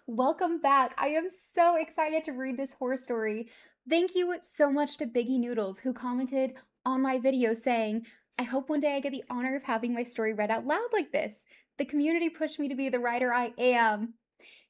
Welcome back. I am so excited to read this horror story. Thank you so much to Biggie Noodles, who commented on my video saying, I hope one day I get the honor of having my story read out loud like this. The community pushed me to be the writer I am.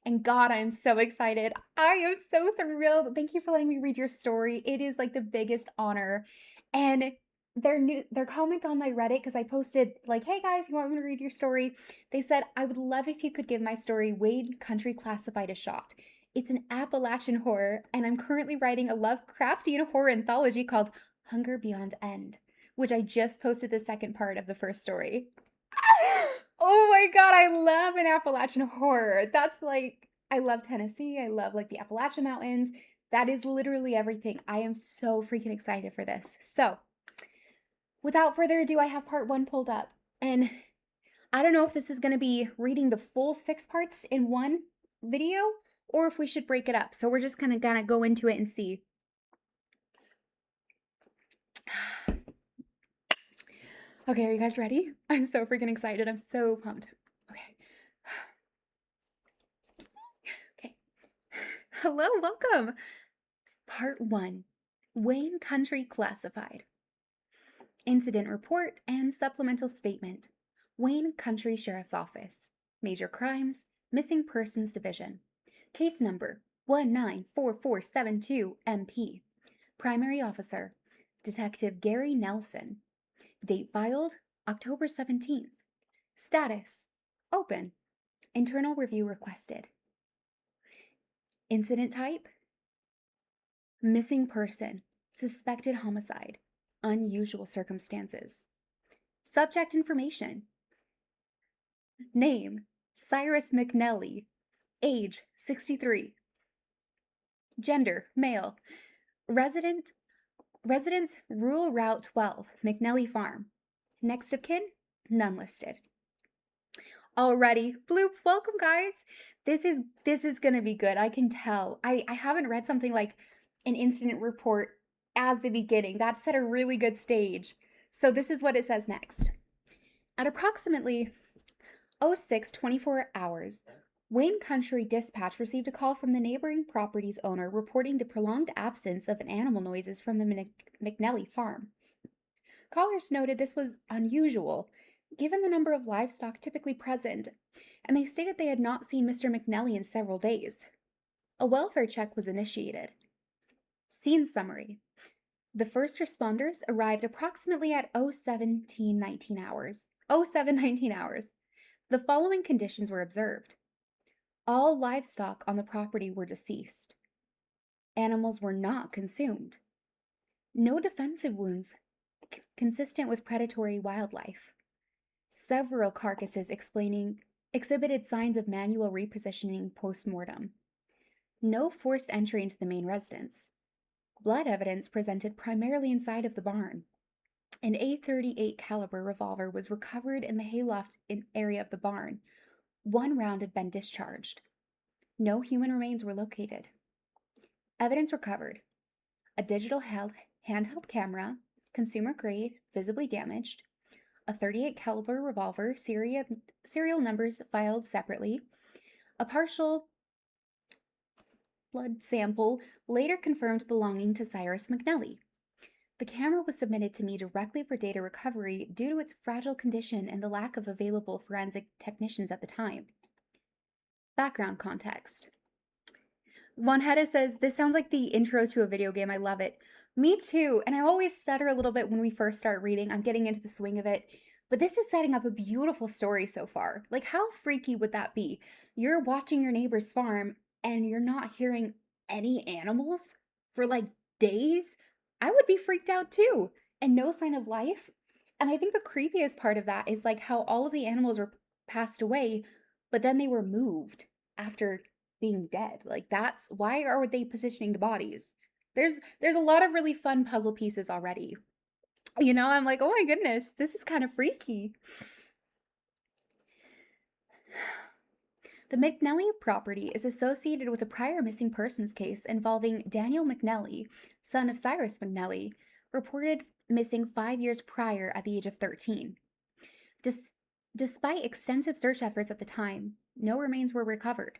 And God, I am so excited. I am so thrilled. Thank you for letting me read your story. It is like the biggest honor. And their comment on my Reddit, because I posted like, hey guys, you want me to read your story? They said, I would love if you could give my story Wade Country Classified a shot. It's an Appalachian horror, and I'm currently writing a Lovecraftian horror anthology called Hunger Beyond End, which I just posted the second part of the first story. Oh my God, I love an Appalachian horror. That's like, I love Tennessee. I love like the Appalachian Mountains. That is literally everything. I am so freaking excited for this. So, without further ado, I have part one pulled up. And I don't know if this is going to be reading the full 6 parts in one video or if we should break it up. So, we're just kind of gonna go into it and see. Okay, are you guys ready? I'm so freaking excited. I'm so pumped. Okay. Okay. Hello, welcome. Part 1. Wayne Country Classified. Incident Report and Supplemental Statement. Wayne Country Sheriff's Office. Major Crimes, Missing Persons Division. Case number 194472 MP. Primary Officer, Detective Gary Nelson. Date filed, October 17th. Status, open. Internal review requested. Incident type, missing person, suspected homicide, unusual circumstances. Subject information, name, Cyrus McNelly, age, 63. Gender, male. Residence, Rural Route 12, McNelly Farm. Next of kin, none listed. Alrighty, bloop, welcome guys. This is gonna be good. I can tell. I haven't read something like an incident report as the beginning. That set a really good stage. So this is what it says next. At approximately 06:24 hours, Wayne Country Dispatch received a call from the neighboring property's owner reporting the prolonged absence of animal noises from the McNelly farm. Callers noted this was unusual, given the number of livestock typically present, and they stated they had not seen Mr. McNelly in several days. A welfare check was initiated. Scene summary. The first responders arrived approximately at 07:19 hours. The following conditions were observed. All livestock on the property were deceased. Animals were not consumed. No defensive wounds consistent with predatory wildlife. Several carcasses exhibited signs of manual repositioning post-mortem. No forced entry into the main residence. Blood evidence presented primarily inside of the barn. An .38 caliber revolver was recovered in the hayloft area of the barn. 1 round had been discharged. No human remains were located. Evidence recovered. A digital handheld camera, consumer grade, visibly damaged. A .38 caliber revolver, serial numbers filed separately. A partial blood sample later confirmed belonging to Cyrus McNelly. The camera was submitted to me directly for data recovery due to its fragile condition and the lack of available forensic technicians at the time. Background context. Juanetta says, this sounds like the intro to a video game. I love it. Me too. And I always stutter a little bit when we first start reading. I'm getting into the swing of it. But this is setting up a beautiful story so far. Like, how freaky would that be? You're watching your neighbor's farm and you're not hearing any animals for like days. I would be freaked out too. And no sign of life. And I think the creepiest part of that is like how all of the animals were passed away, but then they were moved after being dead. Like, that's why are they positioning the bodies? There's a lot of really fun puzzle pieces already. You know, I'm like, oh my goodness, this is kind of freaky. The McNelly property is associated with a prior missing persons case involving Daniel McNelly, son of Cyrus McNelly, reported missing 5 years prior at the age of 13. Despite extensive search efforts at the time, no remains were recovered.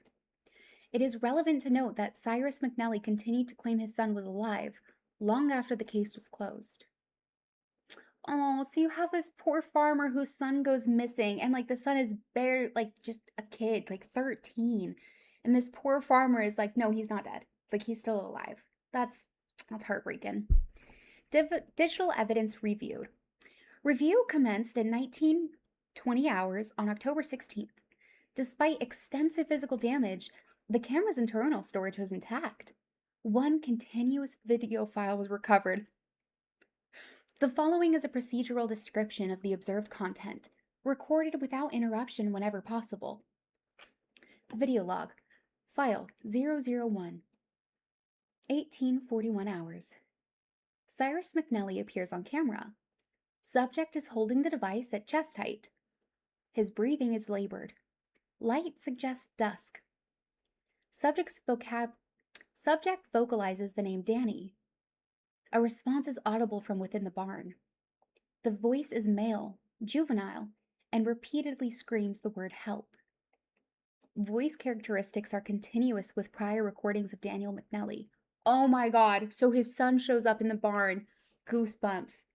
It is relevant to note that Cyrus McNally continued to claim his son was alive long after the case was closed. Oh, so you have this poor farmer whose son goes missing, and like the son is bare, like just a kid, like 13. And this poor farmer is like, no, he's not dead. Like he's still alive. That's heartbreaking. Digital evidence reviewed. Review commenced in 1920 hours on October 16th. Despite extensive physical damage, the camera's internal storage was intact. One continuous video file was recovered. The following is a procedural description of the observed content, recorded without interruption whenever possible. Video log. File 001. 1841 hours. Cyrus McNally appears on camera. Subject is holding the device at chest height. His breathing is labored. Light suggests dusk. Subject vocalizes the name Danny. A response is audible from within the barn. The voice is male, juvenile, and repeatedly screams the word help. Voice characteristics are continuous with prior recordings of Daniel McNally. Oh my god, so his son shows up in the barn. Goosebumps.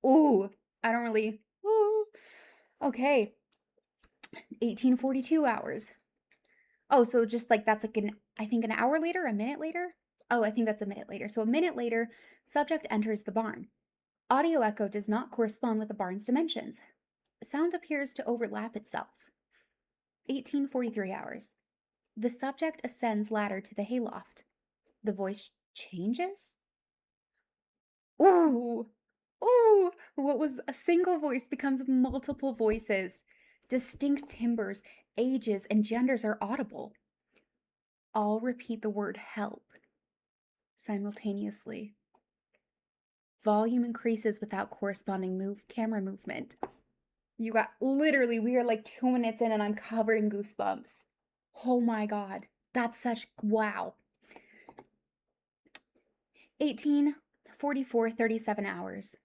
Ooh, I don't really... Ooh. Okay. 1842 hours. Oh, so just like that's like I think an hour later, a minute later? Oh, I think that's a minute later. So a minute later, subject enters the barn. Audio echo does not correspond with the barn's dimensions. Sound appears to overlap itself. 1843 hours. The subject ascends ladder to the hayloft. The voice changes? Ooh! Ooh! What was a single voice becomes multiple voices. Distinct timbres, ages, and genders are audible. All repeat the word help simultaneously. Volume increases without corresponding camera movement. You got literally, we are like 2 minutes in and I'm covered in goosebumps. Oh my god. That's such, wow. 1844, 37 hours.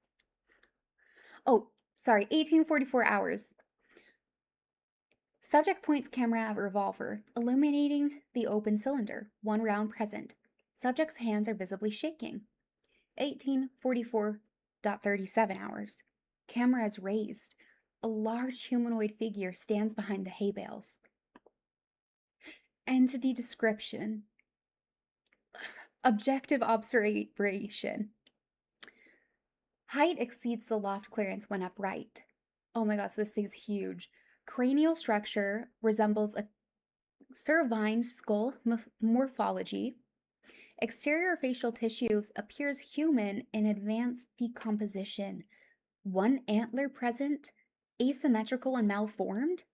Oh, sorry, 1844 hours. Subject points camera at revolver, illuminating the open cylinder, one round present. Subject's hands are visibly shaking. 1844.37 hours. Camera is raised. A large humanoid figure stands behind the hay bales. Entity description. Objective observation. Height exceeds the loft clearance when upright. Oh my god, so this thing's huge. Cranial structure resembles a cervine skull morphology. Exterior facial tissues appears human in advanced decomposition. One antler present, asymmetrical and malformed.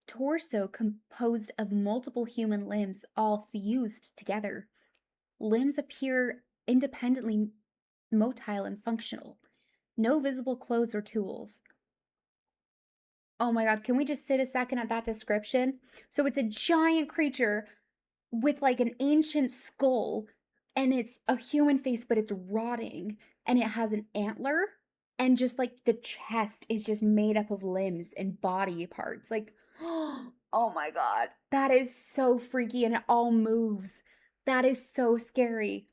Torso composed of multiple human limbs all fused together. Limbs appear independently motile and functional. No visible clothes or tools. Oh my god, can we just sit a second at that description? So it's a giant creature with like an ancient skull, and it's a human face, but it's rotting, and it has an antler, and just like the chest is just made up of limbs and body parts. Like, oh my god, that is so freaky, and it all moves. That is so scary.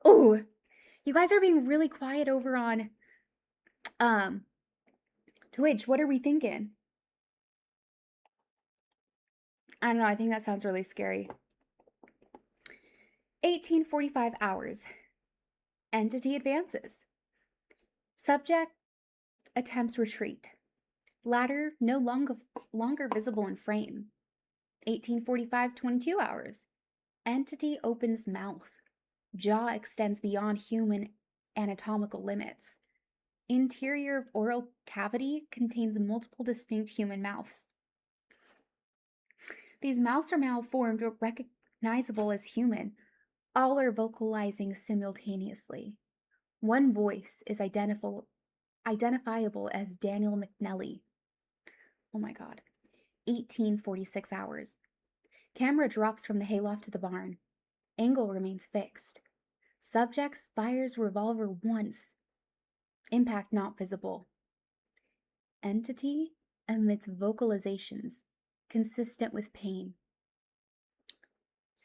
Oh, you guys are being really quiet over on Twitch. What are we thinking? I don't know, I think that sounds really scary. 1845 hours. Entity advances. Subject attempts retreat. Ladder no longer visible in frame. 1845, 22 hours. Entity opens mouth. Jaw extends beyond human anatomical limits. Interior of oral cavity contains multiple distinct human mouths. These mouths are malformed but recognizable as human. All are vocalizing simultaneously. One voice is identifiable as Daniel McNally. Oh my god. 1846 hours. Camera drops from the hayloft to the barn. Angle remains fixed. Subject fires revolver once. Impact not visible. Entity emits vocalizations consistent with pain.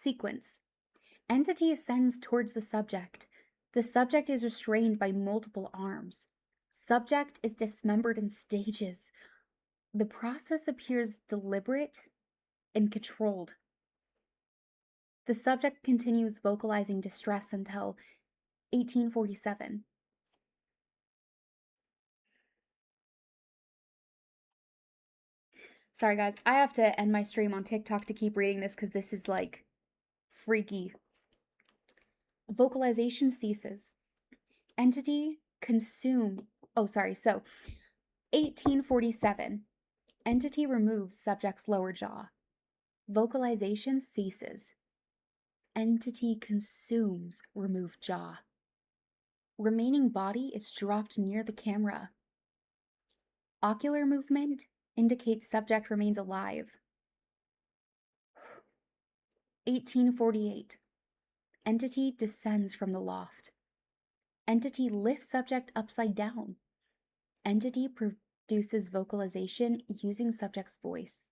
Sequence. Entity ascends towards the subject. The subject is restrained by multiple arms. Subject is dismembered in stages. The process appears deliberate and controlled. The subject continues vocalizing distress until 1847. Sorry, guys. I have to end my stream on TikTok to keep reading this because this is like freaky. Vocalization ceases. Entity consume. Oh, sorry. So, 1847. Entity removes subject's lower jaw. Vocalization ceases. Entity consumes removed jaw. Remaining body is dropped near the camera. Ocular movement indicates subject remains alive. 1848. Entity descends from the loft. Entity lifts subject upside down. Entity produces vocalization using subject's voice,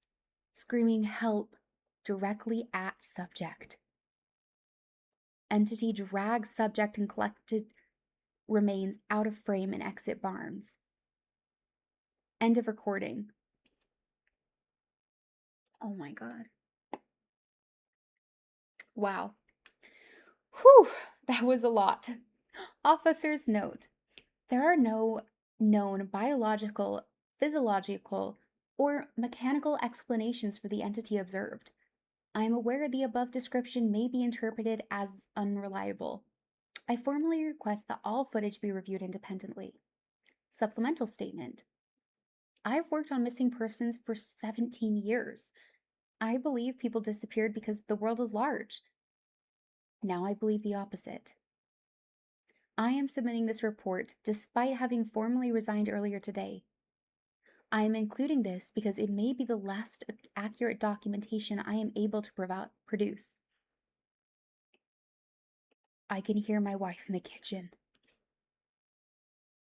screaming help directly at subject. Entity drags subject and collected remains out of frame and exit barns. End of recording. Oh my God. Wow. Whew, that was a lot. Officer's note. There are no known biological, physiological, or mechanical explanations for the entity observed. I am aware the above description may be interpreted as unreliable. I formally request that all footage be reviewed independently. Supplemental statement. I've worked on missing persons for 17 years. I believe people disappeared because the world is large. Now I believe the opposite. I am submitting this report despite having formally resigned earlier today. I am including this because it may be the last accurate documentation I am able to produce. I can hear my wife in the kitchen.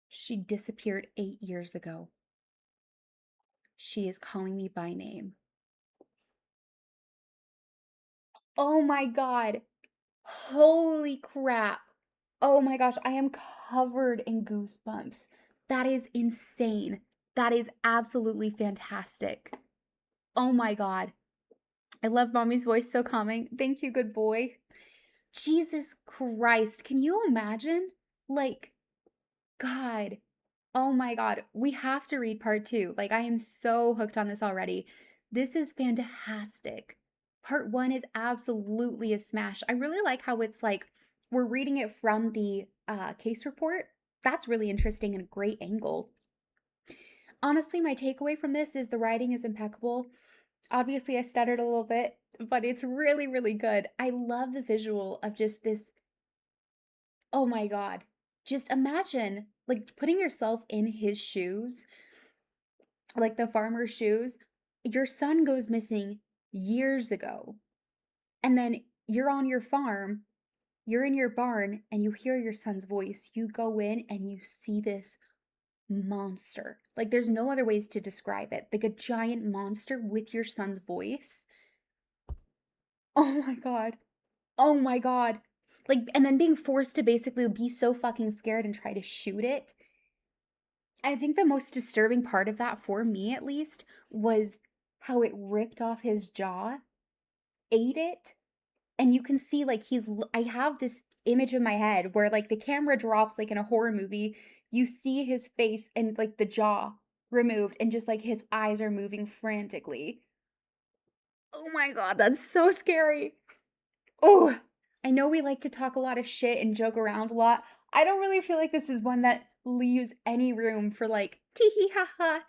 She disappeared 8 years ago. She is calling me by name. Oh my God. Holy crap. Oh my gosh, I am covered in goosebumps. That is insane. That is absolutely fantastic. Oh my God. I love Mommy's voice, so calming. Thank you, good boy. Jesus Christ. Can you imagine? Like, God. Oh my God. We have to read part 2. Like, I am so hooked on this already. This is fantastic. Part 1 is absolutely a smash. I really like how it's like we're reading it from the case report. That's really interesting and a great angle. Honestly, my takeaway from this is the writing is impeccable. Obviously, I stuttered a little bit, but it's really, really good. I love the visual of just this. Oh my God. Just imagine like putting yourself in his shoes, like the farmer's shoes. Your son goes missing years ago, and then you're on your farm, you're in your barn, and you hear your son's voice. You go in and you see this monster. Like, there's no other ways to describe it. Like a giant monster with your son's voice. Oh my God. Oh my God. Like, and then being forced to basically be so fucking scared and try to shoot it. I think the most disturbing part of that, for me at least, was how it ripped off his jaw, ate it, and you can see like I have this image in my head where like the camera drops like in a horror movie, you see his face and like the jaw removed and just like his eyes are moving frantically. Oh my God, that's so scary. Oh, I know we like to talk a lot of shit and joke around a lot. I don't really feel like this is one that leaves any room for like tee hee ha ha.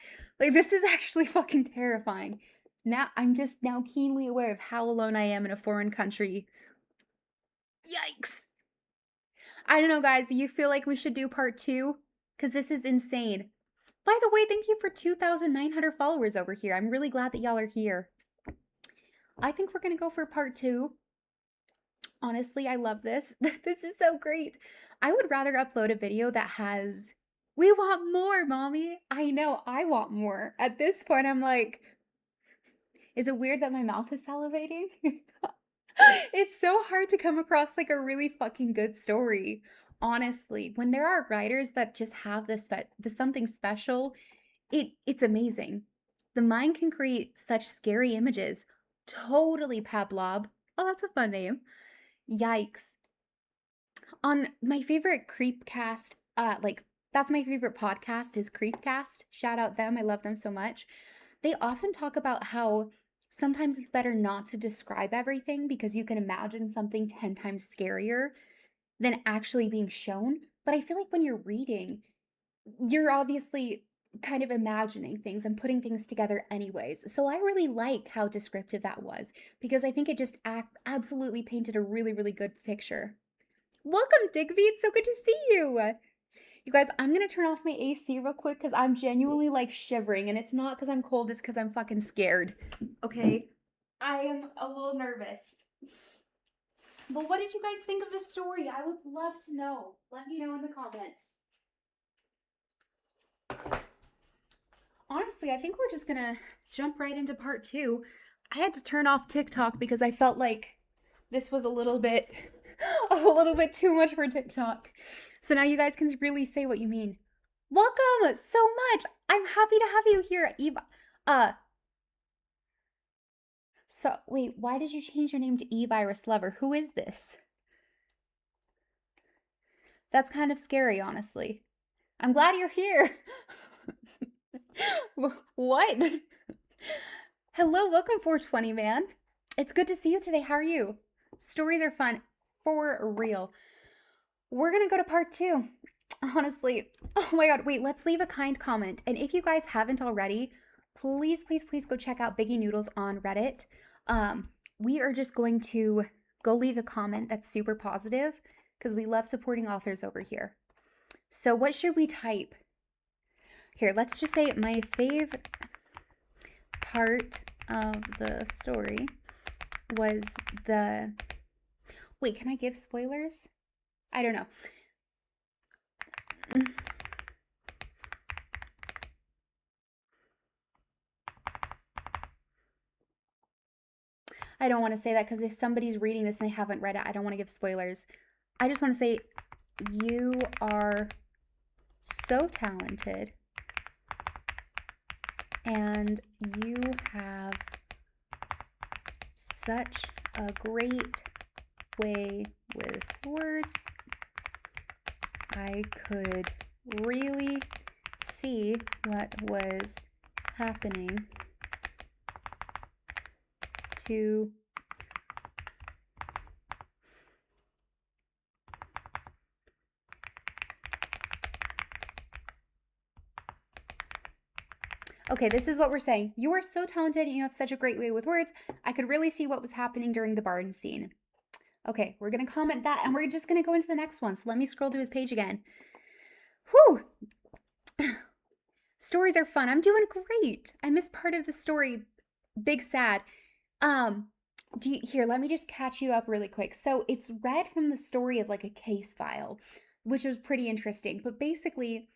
Like, this is actually fucking terrifying. Now I'm just now keenly aware of how alone I am in a foreign country. Yikes. I don't know, guys. Do you feel like we should do part 2? Because this is insane. By the way, thank you for 2,900 followers over here. I'm really glad that y'all are here. I think we're going to go for part 2. Honestly, I love this. This is so great. I would rather upload a video that has, we want more, mommy. I know, I want more. At this point, I'm like, is it weird that my mouth is salivating? It's so hard to come across like a really fucking good story. Honestly, when there are writers that just have this something special, it's amazing. The mind can create such scary images. Totally Pavlov. Oh, that's a fun name. Yikes. On my favorite Creepcast, that's my favorite podcast is Creepcast. Shout out them. I love them so much. They often talk about how sometimes it's better not to describe everything because you can imagine something 10 times scarier than actually being shown. But I feel like when you're reading, you're obviously kind of imagining things and putting things together anyways. So I really like how descriptive that was because I think it just absolutely painted a really, really good picture. Welcome, Digby. It's so good to see you. You guys, I'm gonna turn off my AC real quick because I'm genuinely like shivering, and it's not because I'm cold, it's because I'm fucking scared. Okay? I am a little nervous. But what did you guys think of this story? I would love to know. Let me know in the comments. Honestly, I think we're just gonna jump right into part 2. I had to turn off TikTok because I felt like this was a little bit too much for TikTok. So now you guys can really say what you mean. Welcome so much. I'm happy to have you here, Eva. So wait, why did you change your name to E-Virus Lover? Who is this? That's kind of scary, honestly. I'm glad you're here. What? Hello, welcome 420, man. It's good to see you today. How are you? Stories are fun, for real. We're gonna go to part 2. Honestly, oh my god, wait, let's leave a kind comment. And if you guys haven't already, please, please, please go check out Biggie Noodles on Reddit. We are just going to go leave a comment that's super positive because we love supporting authors over here. So what should we type? Here, let's just say my favorite part of the story was the... Wait, can I give spoilers? I don't know. I don't want to say that because if somebody's reading this and they haven't read it, I don't want to give spoilers. I just want to say you are so talented and you have such a great way with words. I could really see what was happening to Okay, this is what we're saying. You are so talented and you have such a great way with words. I could really see what was happening during the barn scene. Okay, we're going to comment that and we're just going to go into the next one. So let me scroll to his page again. Whew. Stories are fun. I'm doing great. I missed part of the story. Big sad. Here, let me just catch you up really quick. So it's read from the story of like a case file, which was pretty interesting. But basically,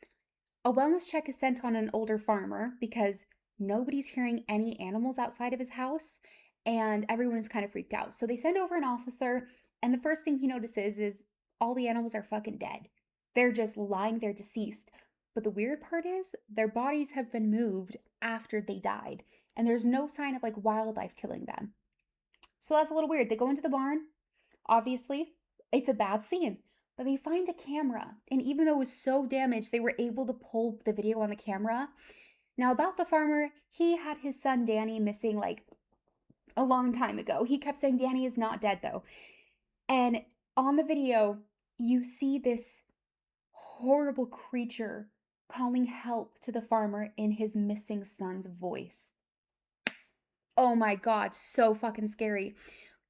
a wellness check is sent on an older farmer because nobody's hearing any animals outside of his house and everyone is kind of freaked out. So they send over an officer, and the first thing he notices is all the animals are fucking dead. They're just lying there deceased. But the weird part is their bodies have been moved after they died, and there's no sign of like wildlife killing them. So that's a little weird. They go into the barn. Obviously, it's a bad scene. But they find a camera, and even though it was so damaged, they were able to pull the video on the camera. Now, about the farmer, he had his son Danny missing like a long time ago. He kept saying Danny is not dead though. And on the video, you see this horrible creature calling help to the farmer in his missing son's voice. Oh my god, so fucking scary.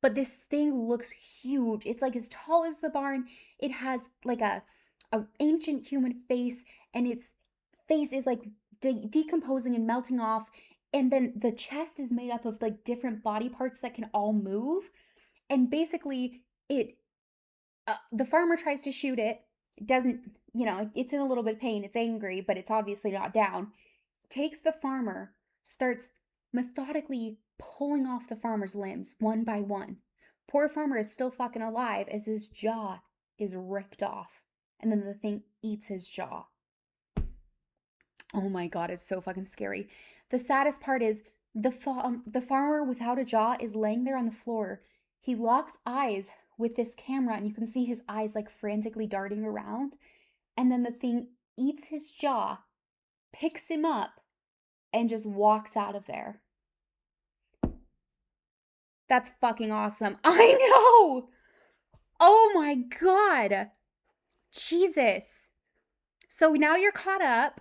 But this thing looks huge. It's like as tall as the barn. It has like a ancient human face, and its face is like decomposing and melting off. And then the chest is made up of like different body parts that can all move. And basically, the farmer tries to shoot it. It doesn't, it's in a little bit of pain. It's angry, but it's obviously not down. Takes the farmer, starts methodically pulling off the farmer's limbs one by one, Poor farmer is still fucking alive as his jaw is ripped off. And then the thing eats his jaw. Oh my god, it's so fucking scary. The saddest part is the farmer without a jaw is laying there on the floor. He locks eyes with this camera and you can see his eyes like frantically darting around. And then the thing eats his jaw, picks him up, and just walks out of there. That's fucking awesome. I know! Oh my god! Jesus. So now you're caught up.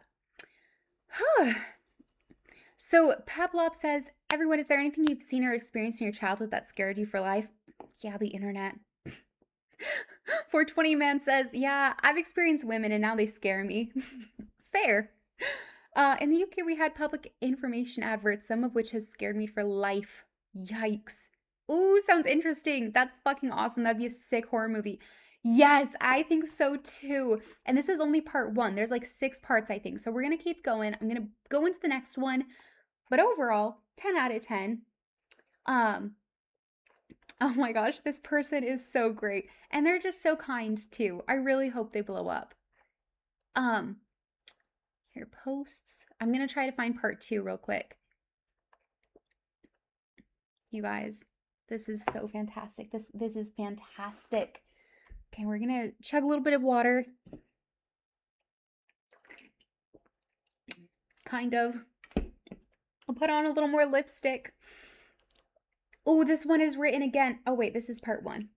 So Pavlov says, everyone, is there anything you've seen or experienced in your childhood that scared you for life? Yeah, the internet. 420 Man says, yeah, I've experienced women and now they scare me. Fair. In the UK, we had public information adverts, some of which has scared me for life. Yikes. Ooh, sounds interesting. That's fucking awesome. That'd be a sick horror movie. Yes, I think so too. And this is only part 1. There's like 6 parts, I think. So we're going to keep going. I'm going to go into the next one. But overall, 10 out of 10. Oh my gosh, this person is so great. And they're just so kind too. I really hope they blow up. Here, posts. I'm going to try to find part 2 real quick. You guys, this is so fantastic. This is fantastic. Okay, we're going to chug a little bit of water. Kind of. I'll put on a little more lipstick. Oh, this one is written again. Oh, wait, this is part 1.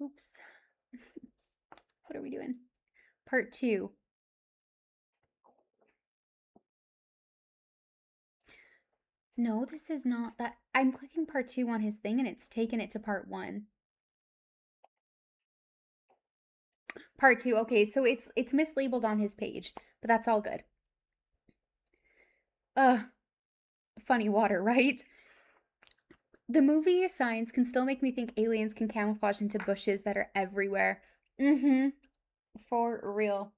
Oops. What are we doing? Part 2. No, this is not that. I'm clicking part 2 on his thing and it's taken it to part 1. Part 2. Okay, so it's mislabeled on his page, but that's all good. Funny water, right? The movie signs can still make me think aliens can camouflage into bushes that are everywhere. For real.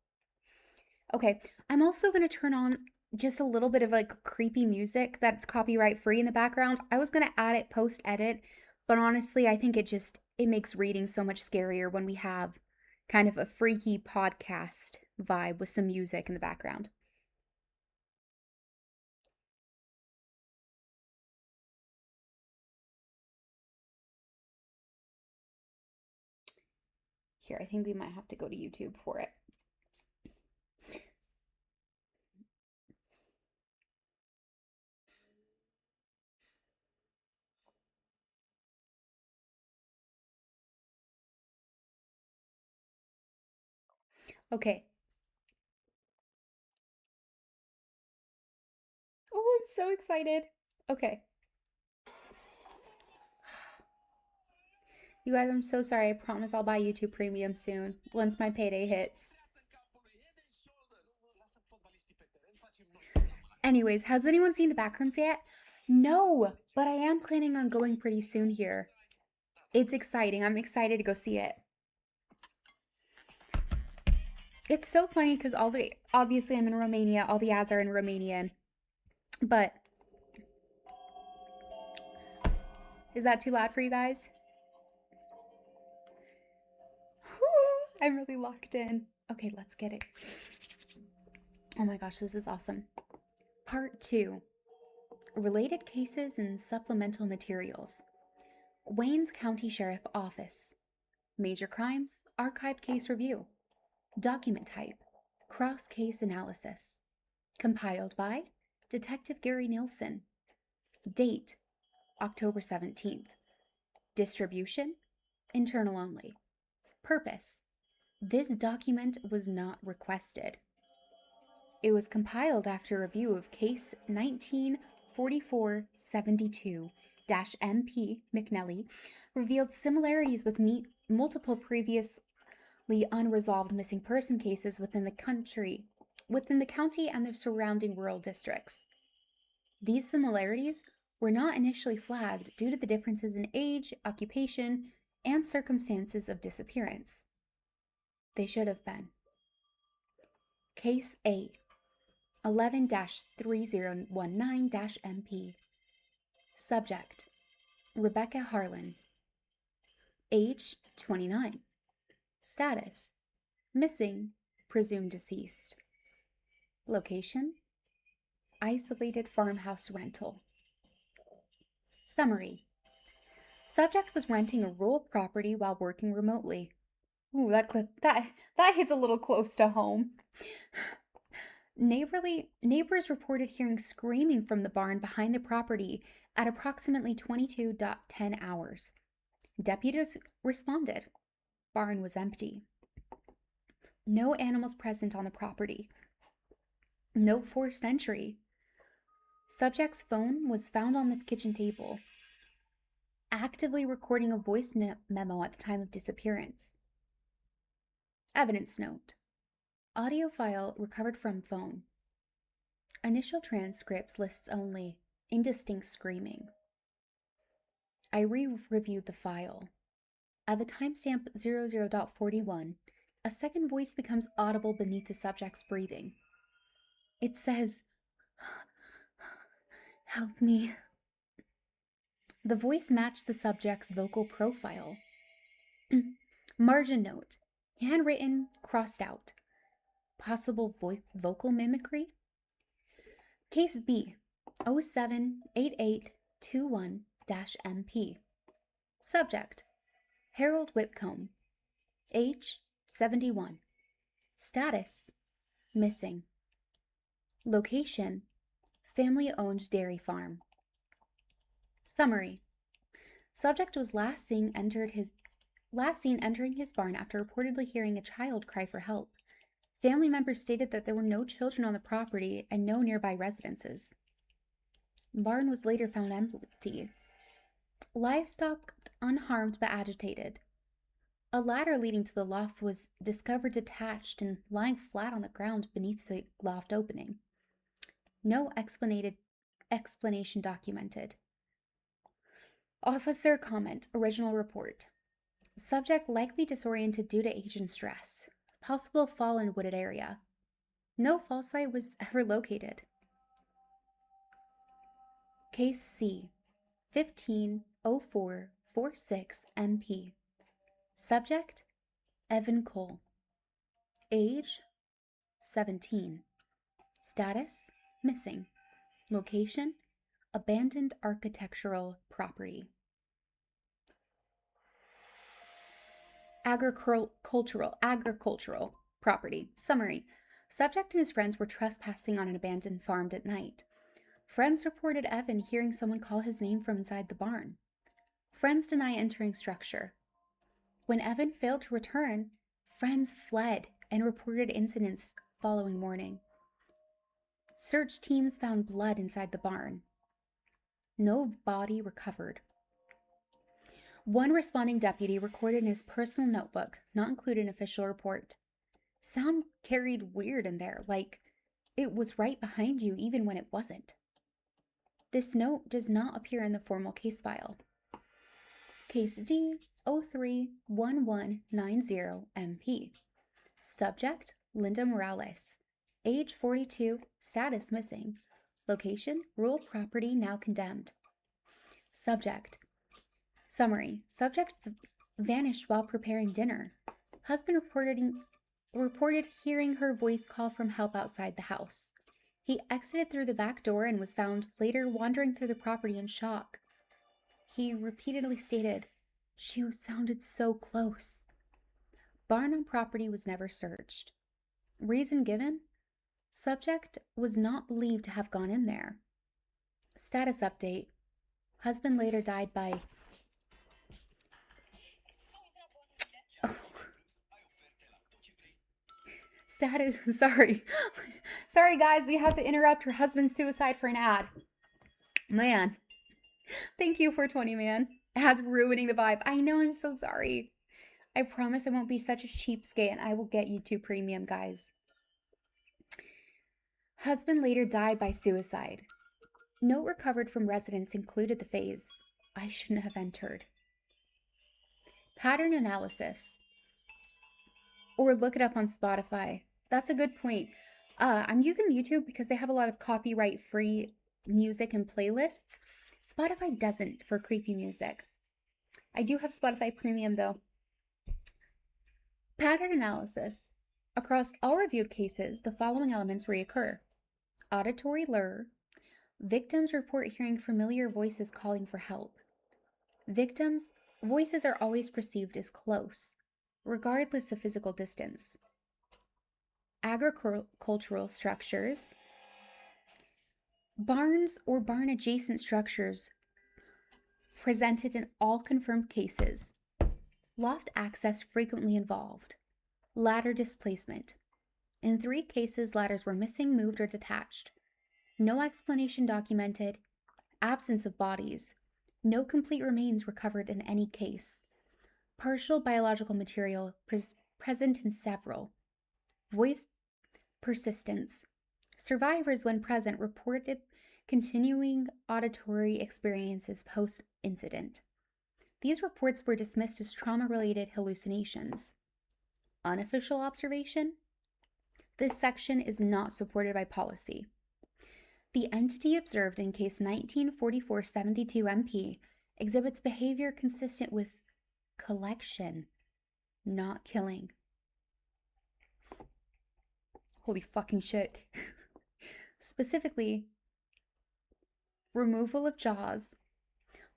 Okay, I'm also going to turn on just a little bit of like creepy music that's copyright free in the background. I was going to add it post edit, but honestly, I think it makes reading so much scarier when we have kind of a freaky podcast vibe with some music in the background. Here, I think we might have to go to YouTube for it. Okay. Oh, I'm so excited. Okay. You guys, I'm so sorry. I promise I'll buy YouTube Premium soon, once my payday hits. Anyways, has anyone seen the backrooms yet? No, but I am planning on going pretty soon here. It's exciting. I'm excited to go see it. It's so funny because obviously I'm in Romania. All the ads are in Romanian. But is that too loud for you guys? I'm really locked in. Okay, let's get it. Oh my gosh, this is awesome. Part 2. Related cases and supplemental materials. Wayne's County Sheriff Office. Major crimes, archived case review. Document type, cross-case analysis. Compiled by Detective Gary Nielsen. Date, October 17th. Distribution, internal only. Purpose, this document was not requested. It was compiled after review of case 194472-MP McNelly revealed similarities with multiple previously unresolved missing person cases within the county and the surrounding rural districts. These similarities were not initially flagged due to the differences in age, occupation, and circumstances of disappearance. They should have been. Case A, 11-3019-MP. Subject, Rebecca Harlan. Age 29. Status missing, presumed deceased. Location isolated farmhouse rental. Summary. Subject was renting a rural property while working remotely. Ooh, that hits a little close to home. Neighbors reported hearing screaming from the barn behind the property at approximately 22:10 hours. Deputies responded. Barn was empty. No animals present on the property. No forced entry. Subject's phone was found on the kitchen table, actively recording a voice memo at the time of disappearance. Evidence note. Audio file recovered from phone. Initial transcripts lists only indistinct screaming. I re-reviewed the file. At the timestamp 00.41, a second voice becomes audible beneath the subject's breathing. It says, "Help me." The voice matched the subject's vocal profile. Margin note. Handwritten, crossed out. Possible vocal mimicry? Case B, 078821-MP. Subject, Harold Whitcomb. Age, 71. Status, missing. Location, family-owned dairy farm. Summary. Subject was last seen entering his barn after reportedly hearing a child cry for help. Family members stated that there were no children on the property and no nearby residences. Barn was later found empty. Livestock unharmed but agitated. A ladder leading to the loft was discovered detached and lying flat on the ground beneath the loft opening. No explanation documented. Officer comment, original report. Subject likely disoriented due to age and stress. Possible fall in wooded area. No fall site was ever located. Case C, 150446MP. Subject, Evan Cole. Age, 17. Status, missing. Location, abandoned architectural property. Agricultural property. Summary. Subject and his friends were trespassing on an abandoned farm at night. Friends reported Evan hearing someone call his name from inside the barn. Friends deny entering structure. When Evan failed to return, friends fled and reported incidents following morning. Search teams found blood inside the barn. No body recovered. One responding deputy recorded in his personal notebook, not included in official report. Sound carried weird in there, like it was right behind you even when it wasn't. This note does not appear in the formal case file. Case D, 031190MP. Subject, Linda Morales. Age 42, status missing. Location, rural property now condemned. Subject. Summary. Subject vanished while preparing dinner. Husband reported hearing her voice call from help outside the house. He exited through the back door and was found later wandering through the property in shock. He repeatedly stated, "She sounded so close." Barn on property was never searched. Reason given? Subject was not believed to have gone in there. Status update. Husband later died by... Status, sorry. Sorry guys, we have to interrupt her husband's suicide for an ad. Man. Thank you for 20, man. Ads ruining the vibe. I know, I'm so sorry. I promise I won't be such a cheapskate and I will get you 2 premium, guys. Husband later died by suicide. Note recovered from residents included the phrase, "I shouldn't have entered." Pattern analysis. Or look it up on Spotify. That's a good point. I'm using YouTube because they have a lot of copyright-free music and playlists. Spotify doesn't for creepy music. I do have Spotify Premium though. Pattern analysis. Across all reviewed cases, the following elements reoccur: auditory lure. Victims report hearing familiar voices calling for help. Victims' voices are always perceived as close, regardless of physical distance. Agricultural structures. Barns or barn adjacent structures presented in all confirmed cases. Loft access frequently involved. Ladder displacement. In 3 cases, ladders were missing, moved, or detached. No explanation documented. Absence of bodies. No complete remains recovered in any case. Partial biological material present in several. Voice persistence. Survivors, when present, reported continuing auditory experiences post-incident. These reports were dismissed as trauma-related hallucinations. Unofficial observation? This section is not supported by policy. The entity observed in case 1944-72 MP exhibits behavior consistent with collection, not killing. Holy fucking shit. Specifically, removal of jaws,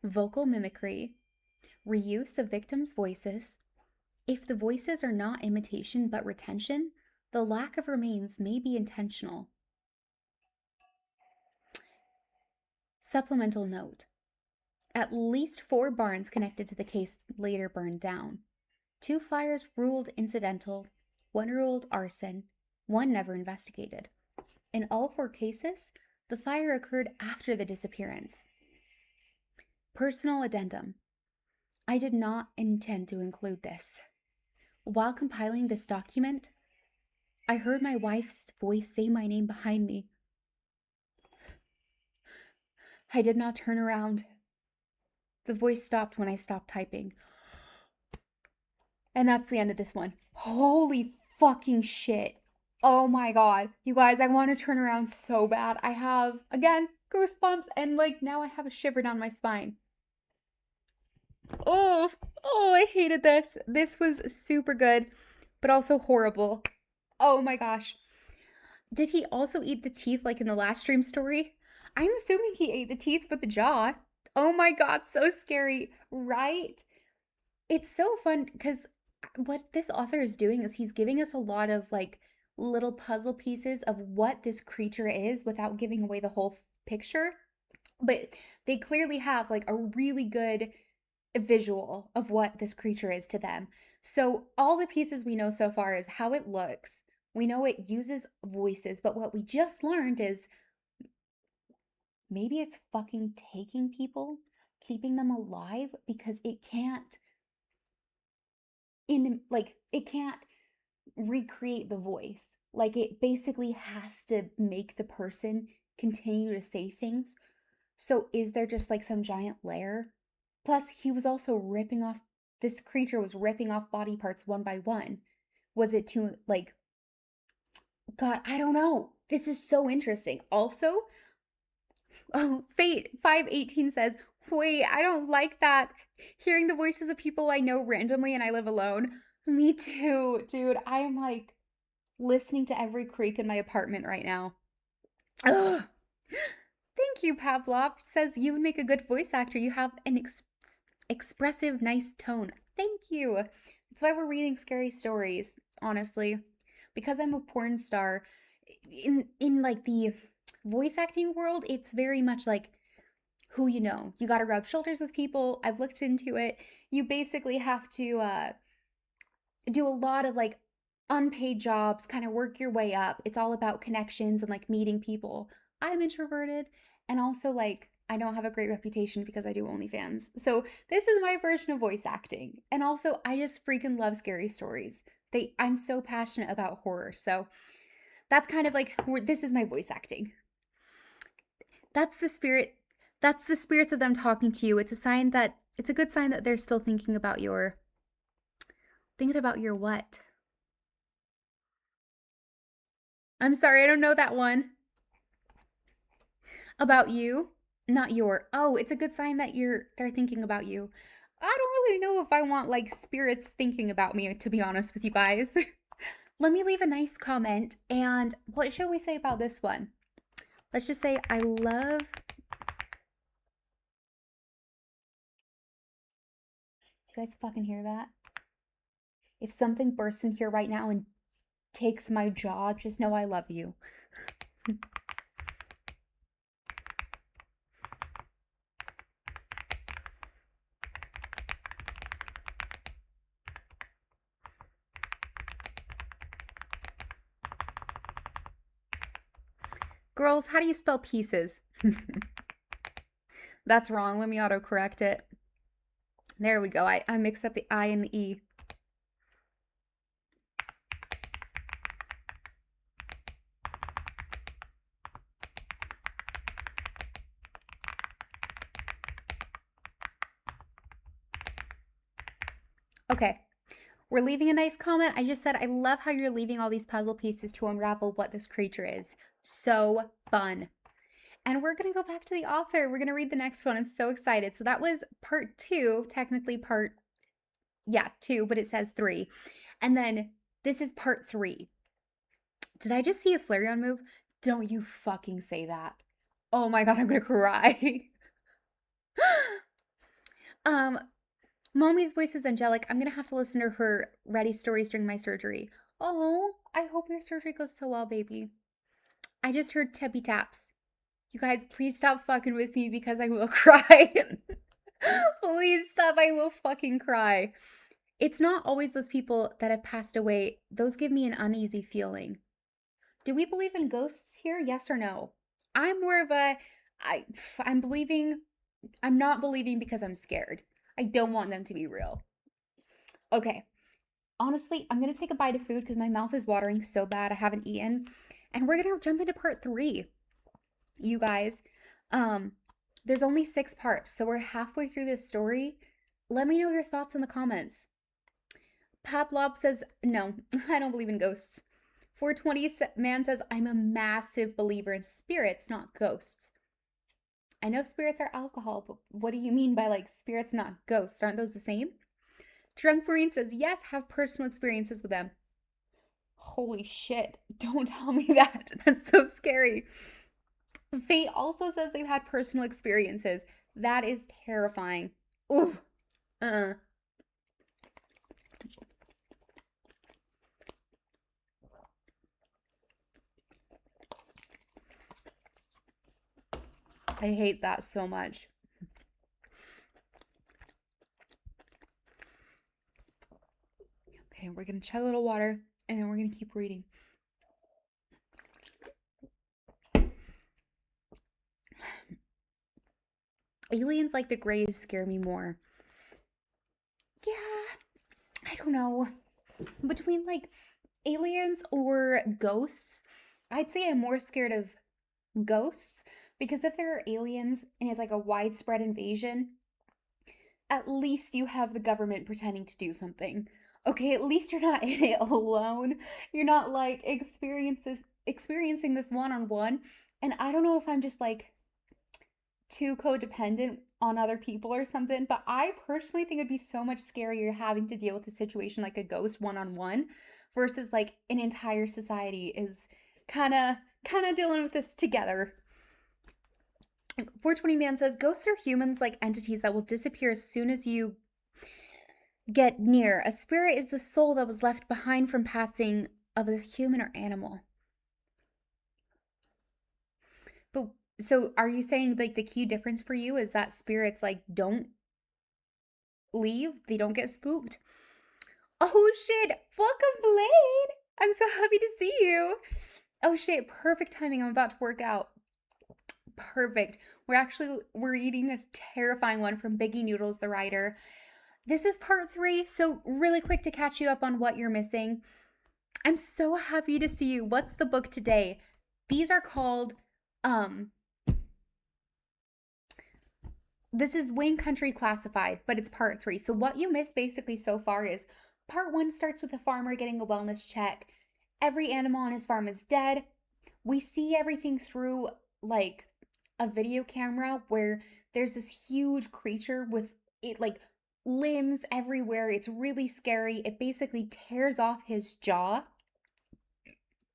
vocal mimicry, reuse of victims' voices. If the voices are not imitation but retention, the lack of remains may be intentional. Supplemental note. At least 4 barns connected to the case later burned down. 2 fires ruled incidental, 1 ruled arson, 1 never investigated. In all 4 cases, the fire occurred after the disappearance. Personal addendum. I did not intend to include this. While compiling this document, I heard my wife's voice say my name behind me. I did not turn around. The voice stopped when I stopped typing. And that's the end of this one. Holy fucking shit. Oh my god. You guys, I want to turn around so bad. I have, again, goosebumps, and like now I have a shiver down my spine. Oh, I hated this. This was super good, but also horrible. Oh my gosh. Did he also eat the teeth like in the last stream story? I'm assuming he ate the teeth with the jaw. Oh my god, so scary, right? It's so fun because what this author is doing is he's giving us a lot of like little puzzle pieces of what this creature is without giving away the whole picture. But they clearly have like a really good visual of what this creature is to them. So all the pieces we know so far is how it looks. We know it uses voices, but what we just learned is maybe it's fucking taking people, keeping them alive because it can't recreate the voice. Like it basically has to make the person continue to say things. So is there just like some giant layer? Plus, he was also ripping off, this creature was ripping off body parts one by one. Was it to like, God, I don't know. This is so interesting. Also, Fate 518 says, wait, I don't like that. Hearing the voices of people I know randomly and I live alone. Me too, dude. I am like listening to every creak in my apartment right now. Ugh. Thank you, Pavlov. Says you would make a good voice actor. You have an expressive, nice tone. Thank you. That's why we're reading scary stories, honestly. Because I'm a porn star, in like the voice acting world, it's very much like who you know. You gotta rub shoulders with people. I've looked into it. You basically have to do a lot of like unpaid jobs, kind of work your way up. It's all about connections and like meeting people. I'm introverted, and also like I don't have a great reputation because I do OnlyFans. So this is my version of voice acting. And also I just freaking love scary stories. I'm so passionate about horror. So that's kind of like this is my voice acting. That's the spirit. That's the spirits of them talking to you. It's a good sign that they're still thinking about your what? I'm sorry, I don't know that one. About you, not your. Oh, it's a good sign that they're thinking about you. I don't really know if I want like spirits thinking about me, to be honest with you guys. Let me leave a nice comment. And what should we say about this one? Let's just say, I love. Do you guys fucking hear that? If something bursts in here right now and takes my jaw, just know I love you. Girls, how do you spell pieces? That's wrong. Let me autocorrect it. There we go. I mixed up the I and the E. Okay. We're leaving a nice comment. I just said, I love how you're leaving all these puzzle pieces to unravel what this creature is. So fun. And we're going to go back to the author. We're going to read the next one. I'm so excited. So that was part 2, technically part, yeah, 2, but it says 3. And then this is part 3. Did I just see a Flareon move? Don't you fucking say that. Oh my God, I'm going to cry. Mommy's voice is angelic. I'm going to have to listen to her ready stories during my surgery. Oh, I hope your surgery goes so well, baby. I just heard tippy taps. You guys, please stop fucking with me because I will cry. Please stop, I will fucking cry. It's not always those people that have passed away. Those give me an uneasy feeling. Do we believe in ghosts here? Yes or no? I'm more of a, I'm believing, I'm not believing because I'm scared. I don't want them to be real. Okay. Honestly, I'm going to take a bite of food because my mouth is watering so bad I haven't eaten. And we're going to jump into part 3. You guys, there's only 6 parts, so we're halfway through this story. Let me know your thoughts in the comments. Paplob says, no, I don't believe in ghosts. 420 man says, I'm a massive believer in spirits, not ghosts. I know spirits are alcohol, but what do you mean by like spirits, not ghosts? Aren't those the same? Drunk Marine says, yes, have personal experiences with them. Holy shit, don't tell me that. That's so scary. Fate also says they've had personal experiences. That is terrifying. Oof. I hate that so much. Okay, we're gonna chug a little water and then we're gonna keep reading. Aliens like the Greys scare me more. Yeah, I don't know. Between like aliens or ghosts, I'd say I'm more scared of ghosts because if there are aliens and it's like a widespread invasion, at least you have the government pretending to do something. Okay, at least you're not in it alone. You're not like experiencing this one-on-one. And I don't know if I'm just like too codependent on other people or something, but I personally think it'd be so much scarier having to deal with a situation like a ghost one-on-one versus like an entire society is kind of dealing with this together. 420 man says ghosts are humans like entities that will disappear as soon as you get near. A spirit is the soul that was left behind from passing of a human or animal. But so are you saying like the key difference for you is that spirits like don't leave? They don't get spooked? Oh shit! Welcome, Blade! I'm so happy to see you. Oh shit, perfect timing. I'm about to work out. Perfect. We're eating this terrifying one from Biggie Noodles, the writer. This is part 3, so really quick to catch you up on what you're missing. I'm so happy to see you. What's the book today? These are called, this is Wayne Country Classified, but it's part 3. So what you missed basically so far is part 1 starts with a farmer getting a wellness check. Every animal on his farm is dead. We see everything through like a video camera where there's this huge creature with it like limbs everywhere. It's really scary. It basically tears off his jaw,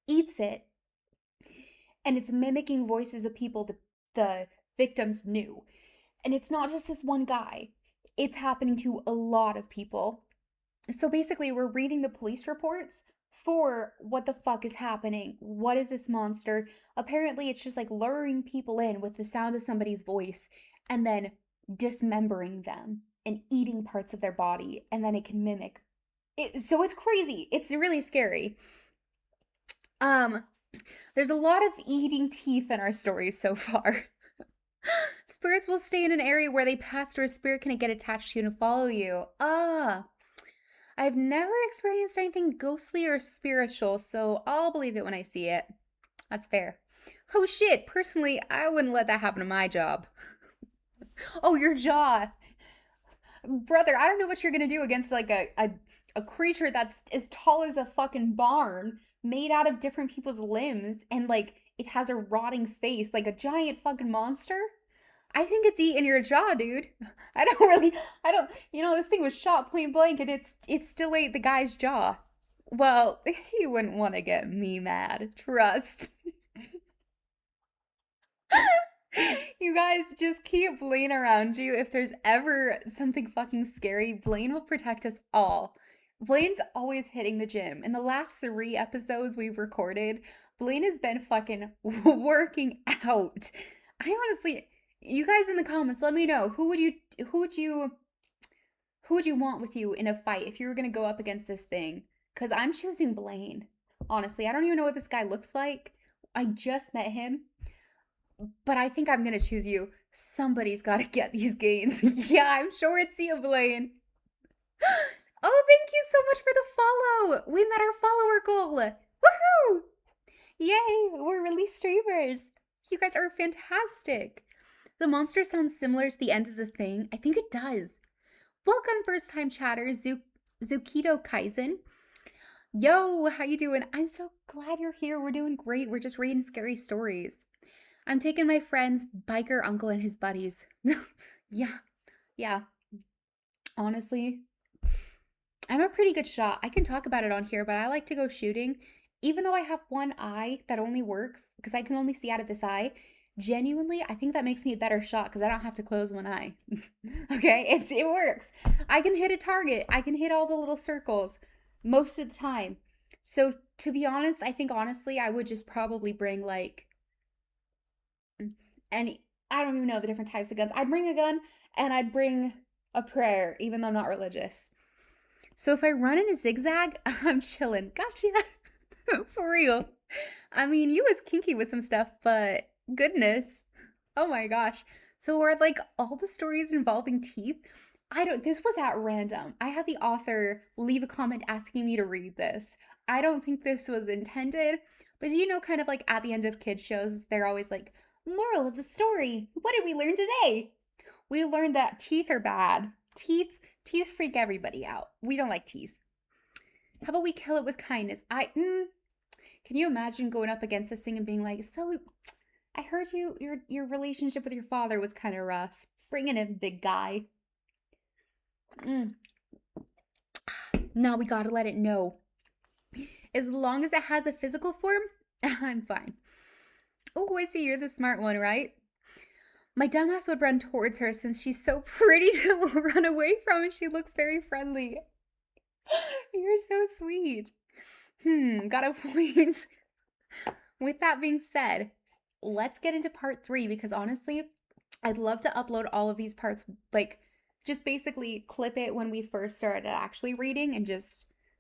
eats it, and it's mimicking voices of people that the victims knew. And it's not just this one guy, it's happening to a lot of people. So basically, we're reading the police reports for what the fuck is happening. What is this monster? Apparently, it's just like luring people in with the sound of somebody's voice and then dismembering them and eating parts of their body. And then it can mimic it. So it's crazy. It's really scary. Um, there's a lot of eating teeth in our stories so far. Spirits will stay in an area where they passed, or a spirit can get attached to you and follow you. I've never experienced anything ghostly or spiritual, so I'll believe it when I see it. That's fair. Oh shit, personally, I wouldn't let that happen to my job. Oh, your jaw. Brother, I don't know what you're gonna do against like a creature that's as tall as a fucking barn, made out of different people's limbs, and like it has a rotting face, like a giant fucking monster. I think it's eating your jaw, dude. I don't, this thing was shot point blank and it still ate the guy's jaw. Well, he wouldn't want to get me mad. Trust. You guys just keep Blaine around you. If there's ever something fucking scary, Blaine will protect us all. Blaine's always hitting the gym. In the last 3 episodes we've recorded, Blaine has been fucking working out. I honestly, you guys in the comments, let me know who would you want with you in a fight if you were gonna go up against this thing? Because I'm choosing Blaine. Honestly, I don't even know what this guy looks like. I just met him, but I think I'm gonna choose you. Somebody's got to get these gains. Yeah, I'm sure it's you, Blaine. Oh, thank you so much for the follow. We met our follower goal. Woohoo! Yay, we're release streamers. You guys are fantastic. The monster sounds similar to the end of the thing. I think it does. Welcome, first-time chatter, Zukido Kaizen. Yo, how you doing? I'm so glad you're here. We're doing great. We're just reading scary stories. I'm taking my friend's biker uncle and his buddies. Yeah. Honestly, I'm a pretty good shot. I can talk about it on here, but I like to go shooting. Even though I have one eye that only works, because I can only see out of this eye, genuinely, I think that makes me a better shot because I don't have to close one eye. Okay, it works. I can hit a target. I can hit all the little circles most of the time. So to be honest, I think honestly, I would just probably bring like any, I don't even know the different types of guns. I'd bring a gun and I'd bring a prayer, even though I'm not religious. So if I run in a zigzag, I'm chilling. Gotcha. For real. I mean, you was kinky with some stuff, but goodness. Oh my gosh. So are like all the stories involving teeth? This was at random. I had the author leave a comment asking me to read this. I don't think this was intended, but kind of like at the end of kids shows, they're always like, moral of the story. What did we learn today? We learned that teeth are bad. Teeth freak everybody out. We don't like teeth. How about we kill it with kindness? Can you imagine going up against this thing and being like, so I heard your relationship with your father was kind of rough. Bring it in, big guy. Now we gotta let it know. As long as it has a physical form, I'm fine. Oh, I see, you're the smart one, right? My dumbass would run towards her since she's so pretty to run away from and she looks very friendly. You're so sweet. Got a point. With that being said, let's get into part 3 because honestly, I'd love to upload all of these parts, like just basically clip it when we first started actually reading and